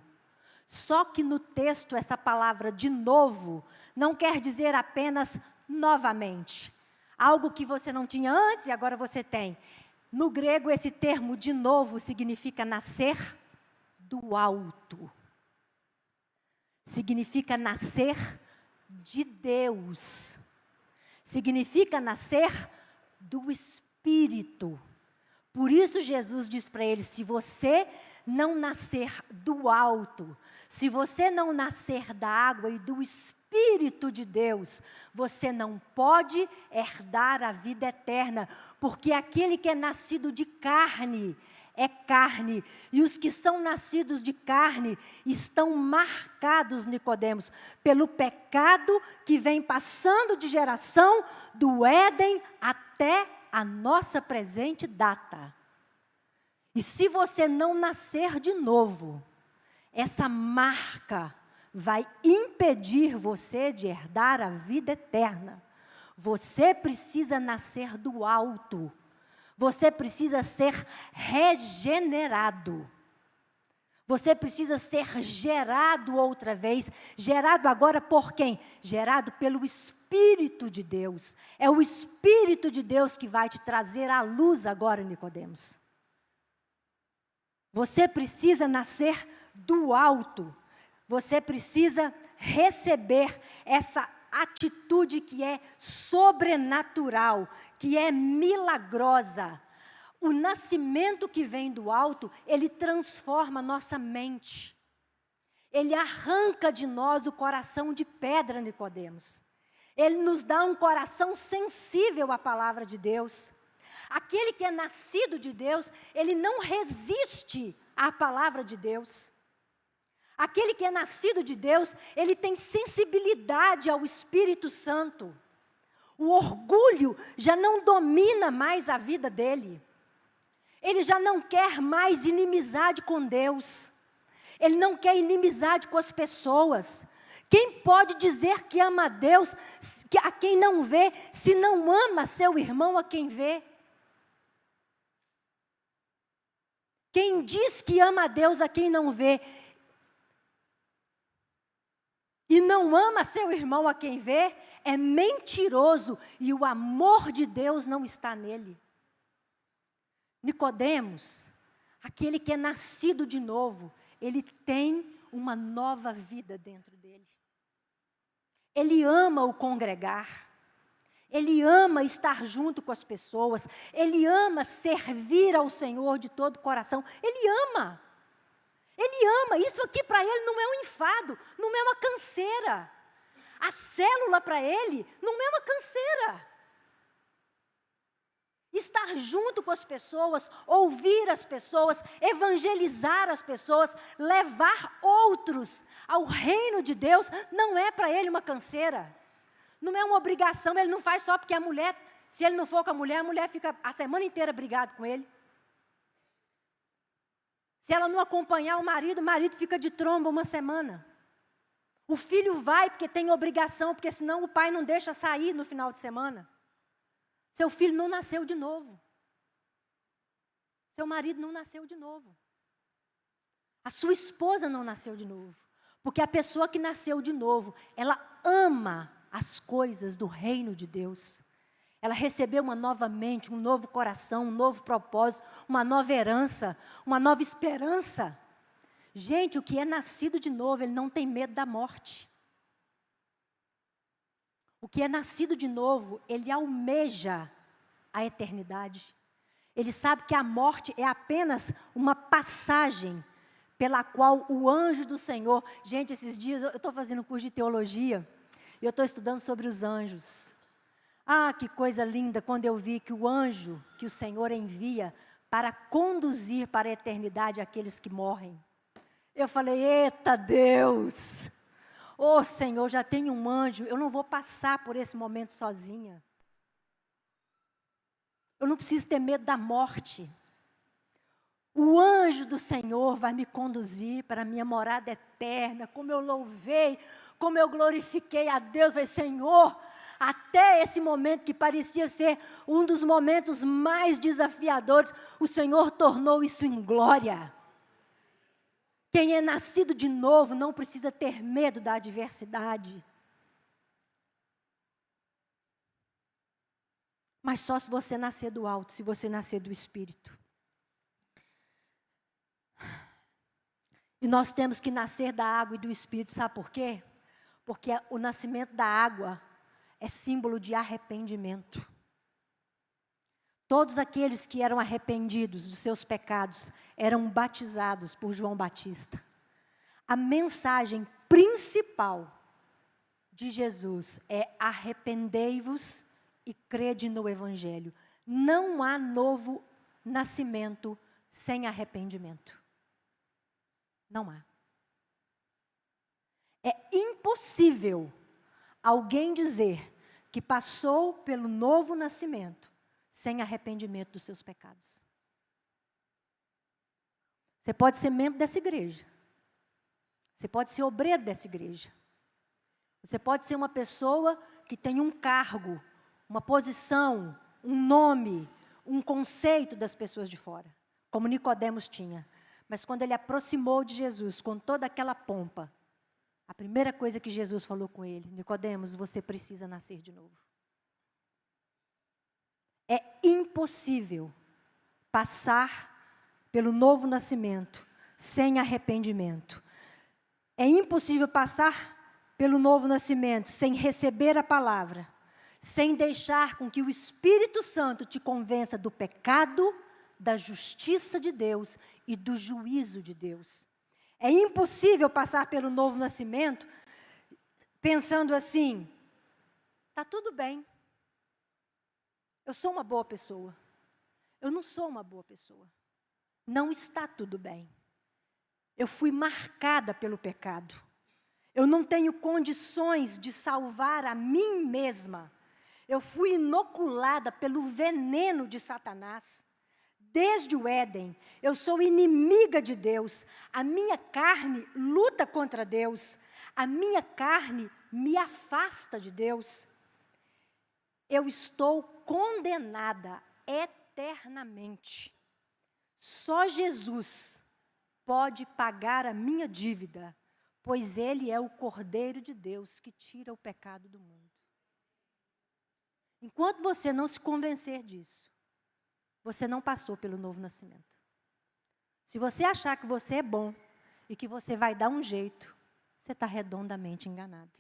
Só que no texto, essa palavra de novo, não quer dizer apenas novamente. Algo que você não tinha antes e agora você tem. No grego, esse termo de novo significa nascer do alto. Significa nascer de Deus. Significa nascer do Espírito. Por isso Jesus diz para ele, se você não nascer do alto, se você não nascer da água e do Espírito de Deus, você não pode herdar a vida eterna, porque aquele que é nascido de carne, é carne, e os que são nascidos de carne estão marcados, Nicodemos, pelo pecado que vem passando de geração do Éden até a nossa presente data. E se você não nascer de novo, essa marca vai impedir você de herdar a vida eterna. Você precisa nascer do alto. Você precisa ser regenerado. Você precisa ser gerado outra vez. Gerado agora por quem? Gerado pelo Espírito de Deus. É o Espírito de Deus que vai te trazer à luz agora, Nicodemos. Você precisa nascer do alto. Você precisa receber essa atitude que é sobrenatural, que é milagrosa. O nascimento que vem do alto, ele transforma a nossa mente. Ele arranca de nós o coração de pedra, Nicodemos. Ele nos dá um coração sensível à palavra de Deus. Aquele que é nascido de Deus, ele não resiste à palavra de Deus. Aquele que é nascido de Deus, ele tem sensibilidade ao Espírito Santo. O orgulho já não domina mais a vida dele. Ele já não quer mais inimizade com Deus. Ele não quer inimizade com as pessoas. Quem pode dizer que ama a Deus a quem não vê, se não ama seu irmão a quem vê? Quem diz que ama a Deus a quem não vê, e não ama seu irmão a quem vê, é mentiroso, e o amor de Deus não está nele. Nicodemos, aquele que é nascido de novo, ele tem uma nova vida dentro dele. Ele ama o congregar, ele ama estar junto com as pessoas, ele ama servir ao Senhor de todo o coração, ele ama. Ele ama, isso aqui para ele não é um enfado, não é uma canseira. A célula para ele não é uma canseira. Estar junto com as pessoas, ouvir as pessoas, evangelizar as pessoas, levar outros ao reino de Deus, não é para ele uma canseira. Não é uma obrigação, ele não faz só porque a mulher, se ele não for com a mulher fica a semana inteira brigado com ele. Se ela não acompanhar o marido fica de tromba uma semana. O filho vai porque tem obrigação, porque senão o pai não deixa sair no final de semana. Seu filho não nasceu de novo. Seu marido não nasceu de novo. A sua esposa não nasceu de novo. Porque a pessoa que nasceu de novo, ela ama as coisas do reino de Deus. Ela recebeu uma nova mente, um novo coração, um novo propósito, uma nova herança, uma nova esperança. Gente, o que é nascido de novo, ele não tem medo da morte. O que é nascido de novo, ele almeja a eternidade. Ele sabe que a morte é apenas uma passagem pela qual o anjo do Senhor... Gente, esses dias eu estou fazendo um curso de teologia e eu estou estudando sobre os anjos. Ah, que coisa linda quando eu vi que o anjo que o Senhor envia para conduzir para a eternidade aqueles que morrem. Eu falei, eita Deus! Oh Senhor, já tenho um anjo, eu não vou passar por esse momento sozinha. Eu não preciso ter medo da morte. O anjo do Senhor vai me conduzir para a minha morada eterna, como eu louvei, como eu glorifiquei a Deus. Falei, Senhor, até esse momento que parecia ser um dos momentos mais desafiadores, o Senhor tornou isso em glória. Quem é nascido de novo não precisa ter medo da adversidade. Mas só se você nascer do alto, se você nascer do Espírito. E nós temos que nascer da água e do Espírito, sabe por quê? Porque o nascimento da água é símbolo de arrependimento. Todos aqueles que eram arrependidos dos seus pecados eram batizados por João Batista. A mensagem principal de Jesus é arrependei-vos e crede no Evangelho. Não há novo nascimento sem arrependimento. Não há. É impossível alguém dizer que passou pelo novo nascimento sem arrependimento dos seus pecados. Você pode ser membro dessa igreja. Você pode ser obreiro dessa igreja. Você pode ser uma pessoa que tem um cargo, uma posição, um nome, um conceito das pessoas de fora, como Nicodemos tinha. Mas quando ele aproximou de Jesus com toda aquela pompa, a primeira coisa que Jesus falou com ele, Nicodemos, você precisa nascer de novo. É impossível passar pelo novo nascimento sem arrependimento. É impossível passar pelo novo nascimento sem receber a palavra, sem deixar com que o Espírito Santo te convença do pecado, da justiça de Deus e do juízo de Deus. É impossível passar pelo novo nascimento pensando assim: está tudo bem, eu sou uma boa pessoa. Eu não sou uma boa pessoa. Não está tudo bem. Eu fui marcada pelo pecado. Eu não tenho condições de salvar a mim mesma. Eu fui inoculada pelo veneno de Satanás. Desde o Éden, eu sou inimiga de Deus. A minha carne luta contra Deus. A minha carne me afasta de Deus. Eu estou condenada eternamente. Só Jesus pode pagar a minha dívida, pois Ele é o Cordeiro de Deus que tira o pecado do mundo. Enquanto você não se convencer disso, você não passou pelo novo nascimento. Se você achar que você é bom e que você vai dar um jeito, você está redondamente enganado.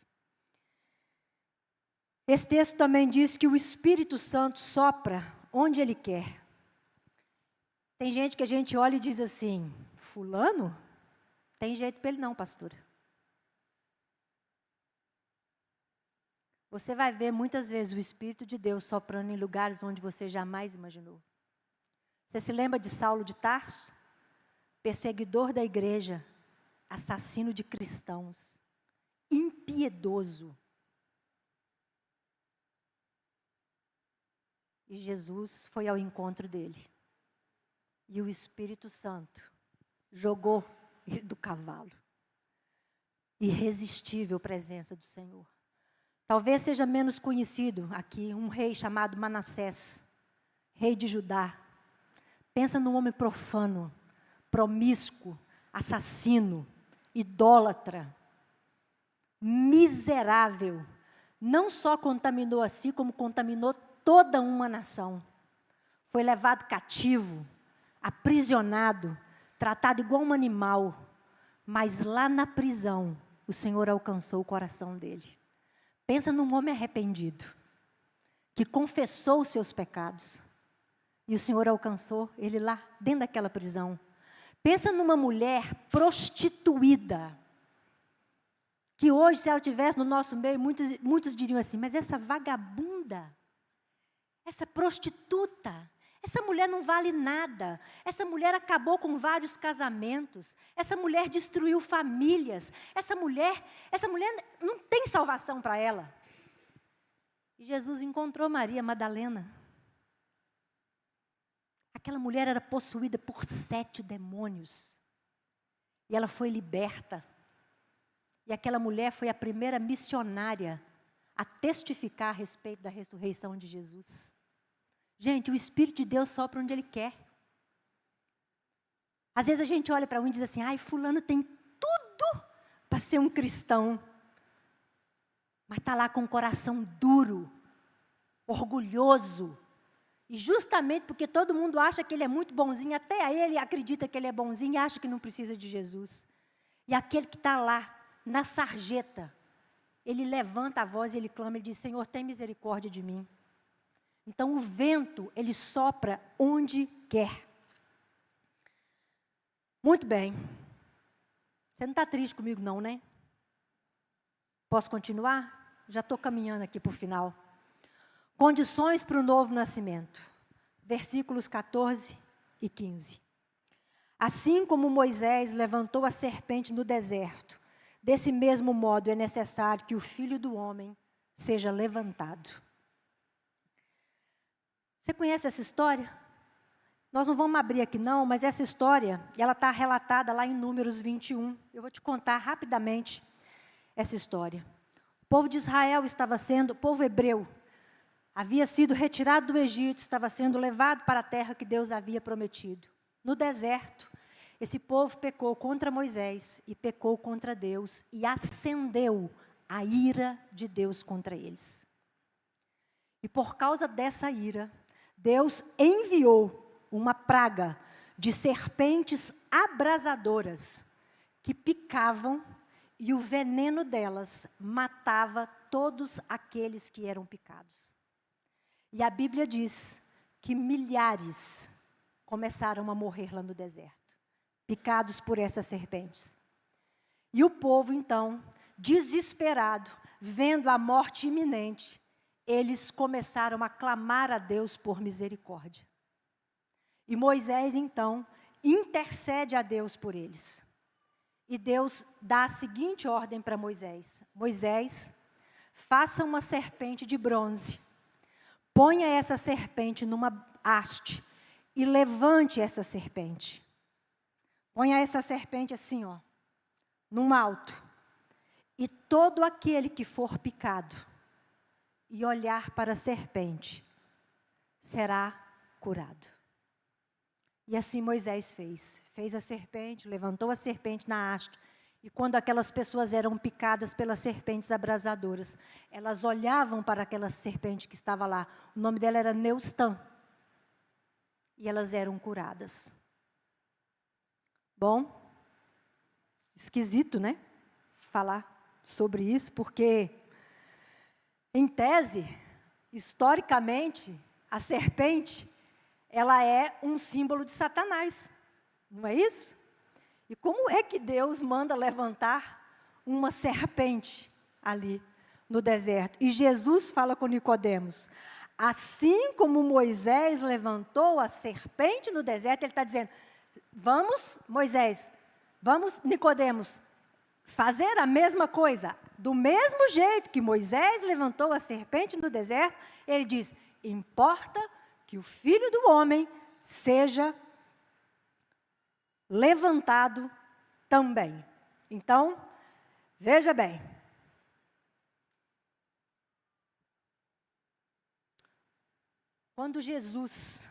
Esse texto também diz que o Espírito Santo sopra onde Ele quer. Tem gente que a gente olha e diz assim: fulano? Tem jeito para ele não, pastora. Você vai ver muitas vezes o Espírito de Deus soprando em lugares onde você jamais imaginou. Você se lembra de Saulo de Tarso? Perseguidor da igreja, assassino de cristãos, impiedoso. E Jesus foi ao encontro dele. E o Espírito Santo jogou ele do cavalo. Irresistível presença do Senhor. Talvez seja menos conhecido aqui um rei chamado Manassés, rei de Judá. Pensa num homem profano, promíscuo, assassino, idólatra, miserável. Não só contaminou a si, como contaminou toda uma nação. Foi levado cativo, aprisionado, tratado igual um animal. Mas lá na prisão, o Senhor alcançou o coração dele. Pensa num homem arrependido, que confessou os seus pecados. E o Senhor alcançou ele lá, dentro daquela prisão. Pensa numa mulher prostituída, que hoje, se ela estivesse no nosso meio, muitos diriam assim: mas essa vagabunda, essa prostituta, essa mulher não vale nada. Essa mulher acabou com vários casamentos. Essa mulher destruiu famílias. Essa mulher não tem salvação para ela. E Jesus encontrou Maria Madalena. Aquela mulher era possuída por 7 demônios. E ela foi liberta. E aquela mulher foi a primeira missionária a testificar a respeito da ressurreição de Jesus. Gente, o Espírito de Deus sopra onde Ele quer. Às vezes a gente olha para um e diz assim: ai, fulano tem tudo para ser um cristão. Mas está lá com o coração duro, orgulhoso. E justamente porque todo mundo acha que ele é muito bonzinho, até ele acredita que ele é bonzinho e acha que não precisa de Jesus. E aquele que está lá, na sarjeta, ele levanta a voz e ele clama, ele diz: Senhor, tem misericórdia de mim. Então o vento, ele sopra onde quer. Muito bem. Você não está triste comigo não, né? Posso continuar? Já estou caminhando aqui para o final. Condições para o novo nascimento. Versículos 14 e 15. Assim como Moisés levantou a serpente no deserto, desse mesmo modo é necessário que o Filho do Homem seja levantado. Você conhece essa história? Nós não vamos abrir aqui não, mas essa história, ela está relatada lá em Números 21. Eu vou te contar rapidamente essa história. O povo de Israel o povo hebreu, havia sido retirado do Egito, estava sendo levado para a terra que Deus havia prometido. No deserto, esse povo pecou contra Moisés e pecou contra Deus e acendeu a ira de Deus contra eles. E por causa dessa ira, Deus enviou uma praga de serpentes abrasadoras que picavam e o veneno delas matava todos aqueles que eram picados. E a Bíblia diz que milhares começaram a morrer lá no deserto, picados por essas serpentes. E o povo, então, desesperado, vendo a morte iminente, eles começaram a clamar a Deus por misericórdia. E Moisés, então, intercede a Deus por eles. E Deus dá a seguinte ordem para Moisés: Moisés, faça uma serpente de bronze, ponha essa serpente numa haste e levante essa serpente. Ponha essa serpente assim, ó, num alto. E todo aquele que for picado e olhar para a serpente será curado. E assim Moisés fez a serpente, levantou a serpente na haste. E quando aquelas pessoas eram picadas pelas serpentes abrasadoras, elas olhavam para aquela serpente que estava lá. O nome dela era Neustã. E elas eram curadas. Bom, esquisito, né? Falar sobre isso, porque, em tese, historicamente, a serpente, ela é um símbolo de Satanás, não é isso? E como é que Deus manda levantar uma serpente ali no deserto? E Jesus fala com Nicodemos, assim como Moisés levantou a serpente no deserto, ele está dizendo, vamos, Moisés, vamos, Nicodemos, fazer a mesma coisa. Do mesmo jeito que Moisés levantou a serpente no deserto, ele diz, importa que o Filho do Homem seja levantado também. Então, veja bem. Quando Jesus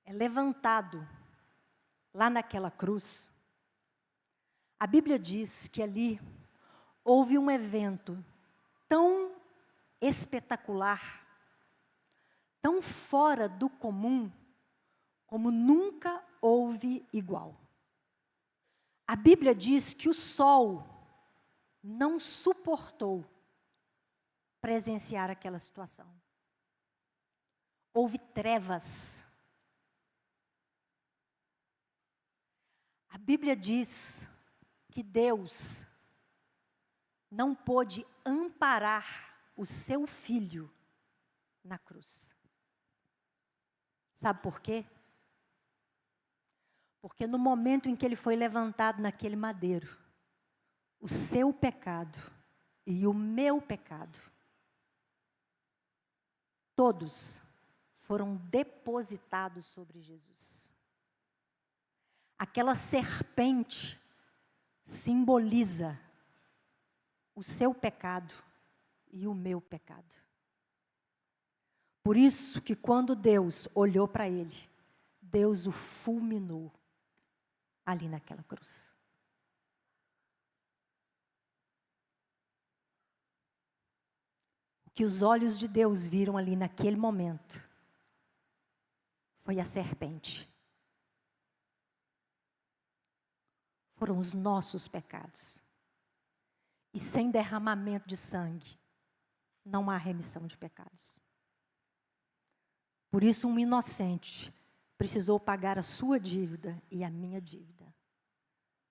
é levantado lá naquela cruz, a Bíblia diz que ali houve um evento tão espetacular, tão fora do comum, como nunca houve igual. A Bíblia diz que o sol não suportou presenciar aquela situação. Houve trevas. A Bíblia diz que Deus não pôde amparar o seu filho na cruz. Sabe por quê? Porque no momento em que ele foi levantado naquele madeiro, o seu pecado e o meu pecado, todos foram depositados sobre Jesus. Aquela serpente simboliza o seu pecado e o meu pecado. Por isso que quando Deus olhou para ele, Deus o fulminou ali naquela cruz. O que os olhos de Deus viram ali naquele momento foi a serpente. Foram os nossos pecados. E sem derramamento de sangue, não há remissão de pecados. Por isso, um inocente precisou pagar a sua dívida e a minha dívida.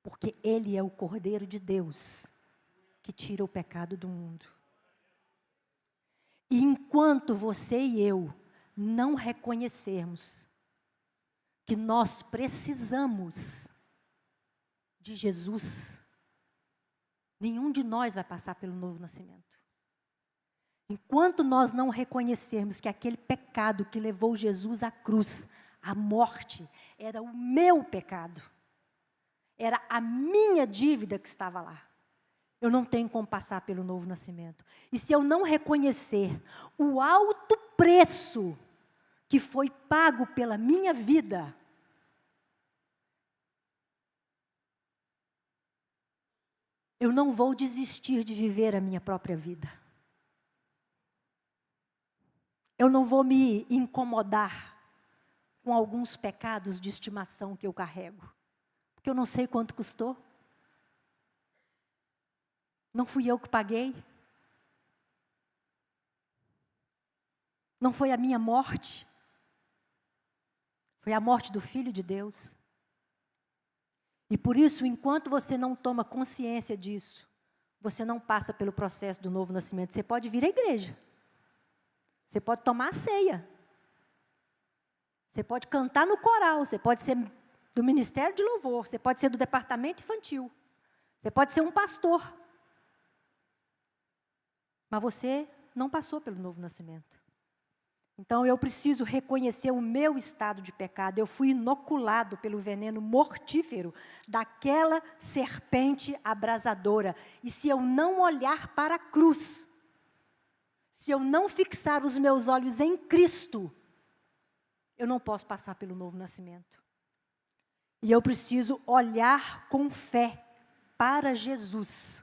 Porque Ele é o Cordeiro de Deus que tira o pecado do mundo. E enquanto você e eu não reconhecermos que nós precisamos de Jesus, nenhum de nós vai passar pelo novo nascimento. Enquanto nós não reconhecermos que aquele pecado que levou Jesus à cruz, à morte, era o meu pecado, era a minha dívida que estava lá, eu não tenho como passar pelo novo nascimento. E se eu não reconhecer o alto preço que foi pago pela minha vida, eu não vou desistir de viver a minha própria vida. Eu não vou me incomodar com alguns pecados de estimação que eu carrego, porque eu não sei quanto custou. Não fui eu que paguei. Não foi a minha morte. Foi a morte do Filho de Deus. E por isso, enquanto você não toma consciência disso, você não passa pelo processo do novo nascimento. Você pode vir à igreja. Você pode tomar a ceia. Você pode cantar no coral. Você pode ser do Ministério de Louvor. Você pode ser do departamento infantil. Você pode ser um pastor. Mas você não passou pelo novo nascimento. Então, eu preciso reconhecer o meu estado de pecado. Eu fui inoculado pelo veneno mortífero daquela serpente abrasadora. E se eu não olhar para a cruz, se eu não fixar os meus olhos em Cristo, eu não posso passar pelo novo nascimento. E eu preciso olhar com fé para Jesus.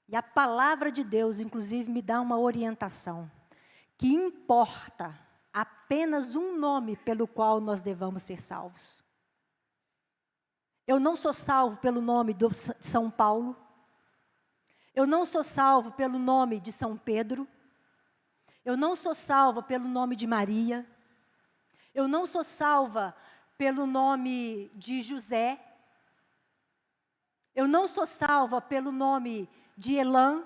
E a palavra de Deus, inclusive, me dá uma orientação. Que importa apenas um nome pelo qual nós devamos ser salvos. Eu não sou salvo pelo nome de São Paulo. Eu não sou salvo pelo nome de São Pedro. Eu não sou salva pelo nome de Maria. Eu não sou salva pelo nome de José. Eu não sou salva pelo nome de Elã.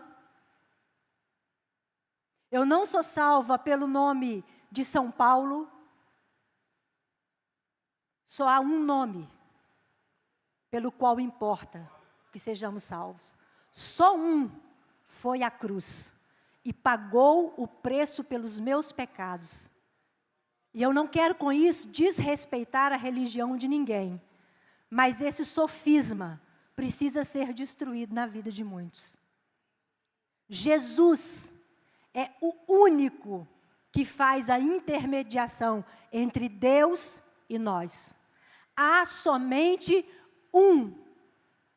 Eu não sou salva pelo nome de São Paulo. Só há um nome pelo qual importa que sejamos salvos. Só um foi a cruz e pagou o preço pelos meus pecados. E eu não quero com isso desrespeitar a religião de ninguém, mas esse sofisma precisa ser destruído na vida de muitos. Jesus é o único que faz a intermediação entre Deus e nós. Há somente um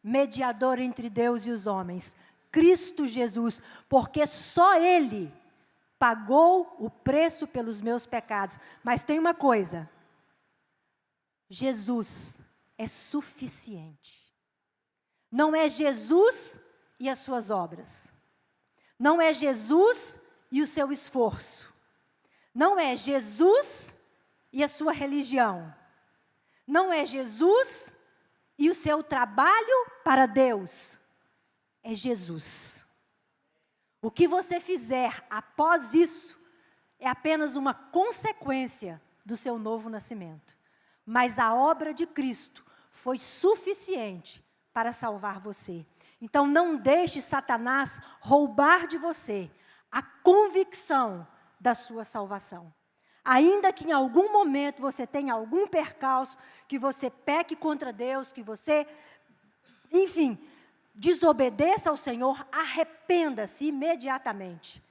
mediador entre Deus e os homens, Cristo Jesus, porque só Ele pagou o preço pelos meus pecados. Mas tem uma coisa, Jesus é suficiente. Não é Jesus e as suas obras. Não é Jesus e o seu esforço. Não é Jesus e a sua religião. Não é Jesus e o seu trabalho para Deus. É Jesus. O que você fizer após isso é apenas uma consequência do seu novo nascimento. Mas a obra de Cristo foi suficiente para salvar você. Então não deixe Satanás roubar de você a convicção da sua salvação. Ainda que em algum momento você tenha algum percalço, que você peque contra Deus, que você, enfim, desobedeça ao Senhor, arrependa-se imediatamente.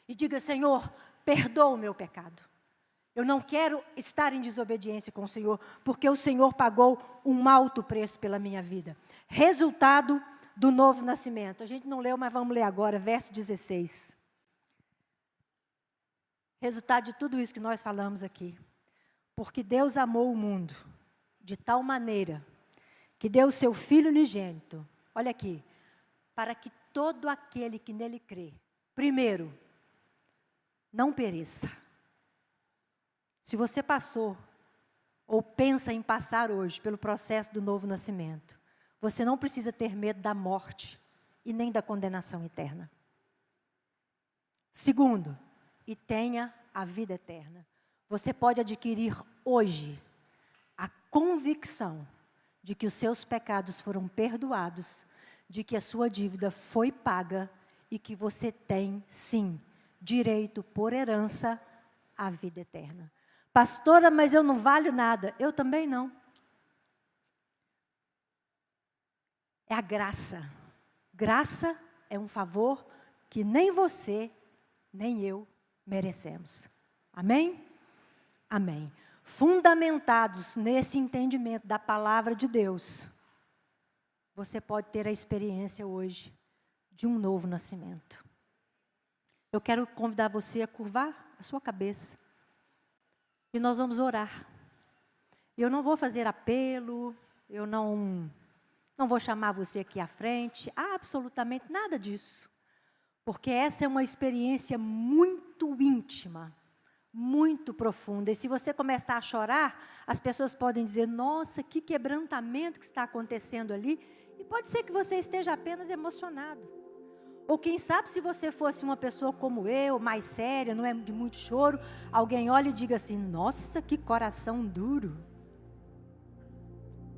E diga, Senhor, perdoa o meu pecado. Eu não quero estar em desobediência com o Senhor, porque o Senhor pagou um alto preço pela minha vida. Resultado do novo nascimento. A gente não leu, mas vamos ler agora, verso 16. Resultado de tudo isso que nós falamos aqui. Porque Deus amou o mundo de tal maneira que deu o seu Filho unigênito, olha aqui, para que todo aquele que nele crê, primeiro, não pereça. Se você passou, ou pensa em passar hoje, pelo processo do novo nascimento, você não precisa ter medo da morte e nem da condenação eterna. Segundo, e tenha a vida eterna. Você pode adquirir hoje a convicção de que os seus pecados foram perdoados, de que a sua dívida foi paga e que você tem, sim, direito por herança à vida eterna. Pastora, mas eu não valho nada. Eu também não. É a graça. Graça é um favor que nem você, nem eu merecemos. Amém? Amém. Fundamentados nesse entendimento da palavra de Deus, você pode ter a experiência hoje de um novo nascimento. Eu quero convidar você a curvar a sua cabeça. E nós vamos orar. Eu não vou fazer apelo, eu não não vou chamar você aqui à frente, absolutamente nada disso. Porque essa é uma experiência muito íntima, muito profunda. E se você começar a chorar, as pessoas podem dizer, nossa, que quebrantamento que está acontecendo ali. E pode ser que você esteja apenas emocionado. Ou quem sabe se você fosse uma pessoa como eu, mais séria, não é de muito choro, alguém olha e diga assim, nossa, que coração duro.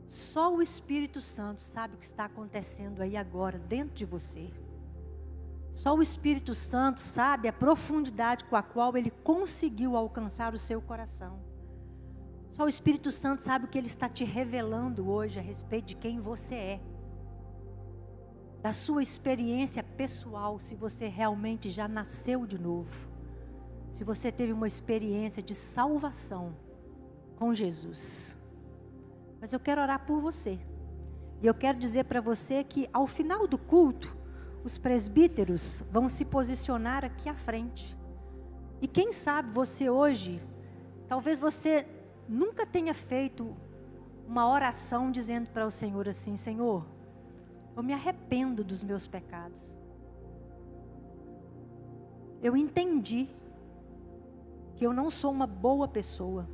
Só o Espírito Santo sabe o que está acontecendo aí agora, dentro de você. Só o Espírito Santo sabe a profundidade com a qual Ele conseguiu alcançar o seu coração. Só o Espírito Santo sabe o que Ele está te revelando hoje a respeito de quem você é. Da sua experiência pessoal, se você realmente já nasceu de novo. Se você teve uma experiência de salvação com Jesus. Mas eu quero orar por você. E eu quero dizer para você que ao final do culto, os presbíteros vão se posicionar aqui à frente. E quem sabe você hoje, talvez você nunca tenha feito uma oração dizendo para o Senhor assim, Senhor, eu me arrependo dos meus pecados. Eu entendi que eu não sou uma boa pessoa.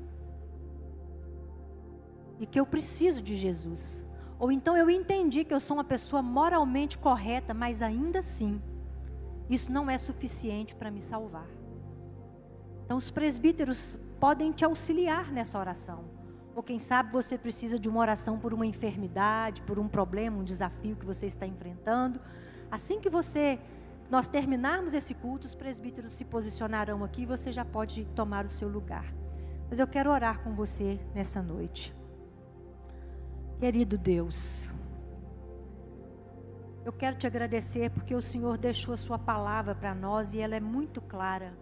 E que eu preciso de Jesus. Ou então eu entendi que eu sou uma pessoa moralmente correta, mas ainda assim, isso não é suficiente para me salvar. Então os presbíteros podem te auxiliar nessa oração. Ou quem sabe você precisa de uma oração por uma enfermidade, por um problema, um desafio que você está enfrentando. Assim que nós terminarmos esse culto, os presbíteros se posicionarão aqui e você já pode tomar o seu lugar. Mas eu quero orar com você nessa noite. Querido Deus, eu quero te agradecer porque o Senhor deixou a sua palavra para nós e ela é muito clara.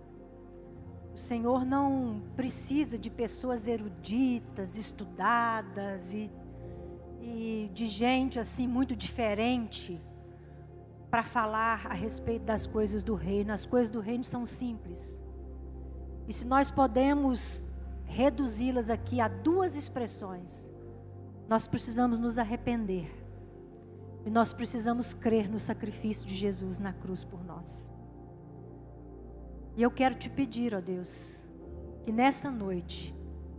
O Senhor não precisa de pessoas eruditas, estudadas e de gente assim muito diferente para falar a respeito das coisas do reino. As coisas do reino são simples. E se nós podemos reduzi-las aqui a duas expressões, nós precisamos nos arrepender. E nós precisamos crer no sacrifício de Jesus na cruz por nós. E eu quero te pedir, ó Deus, que nessa noite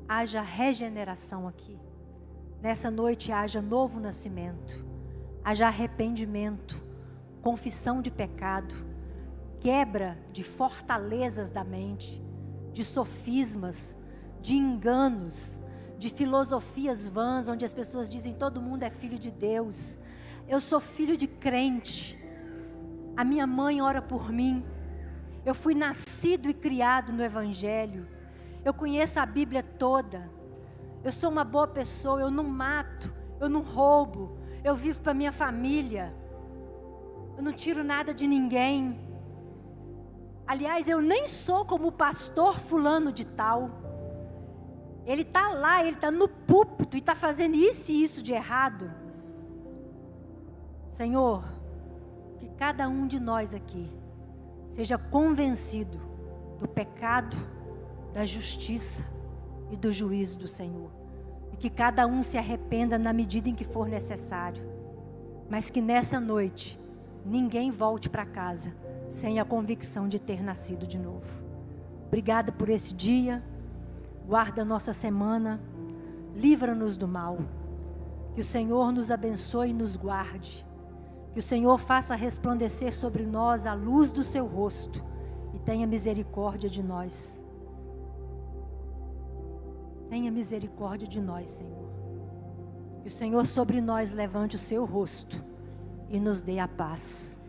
haja regeneração aqui. Nessa noite haja novo nascimento, haja arrependimento, confissão de pecado, quebra de fortalezas da mente, de sofismas, de enganos, de filosofias vãs, onde as pessoas dizem todo mundo é filho de Deus. Eu sou filho de crente. A minha mãe ora por mim. Eu fui nascido e criado no Evangelho. Eu conheço a Bíblia toda. Eu sou uma boa pessoa, eu não mato, eu não roubo, eu vivo para minha família. Eu não tiro nada de ninguém. Aliás, eu nem sou como o pastor fulano de tal. Ele está lá, ele está no púlpito e está fazendo isso e isso de errado. Senhor, que cada um de nós aqui seja convencido do pecado, da justiça e do juízo do Senhor. E que cada um se arrependa na medida em que for necessário. Mas que nessa noite, ninguém volte para casa sem a convicção de ter nascido de novo. Obrigada por esse dia. Guarda a nossa semana, livra-nos do mal. Que o Senhor nos abençoe e nos guarde. Que o Senhor faça resplandecer sobre nós a luz do seu rosto e tenha misericórdia de nós. Tenha misericórdia de nós, Senhor. Que o Senhor sobre nós levante o seu rosto e nos dê a paz.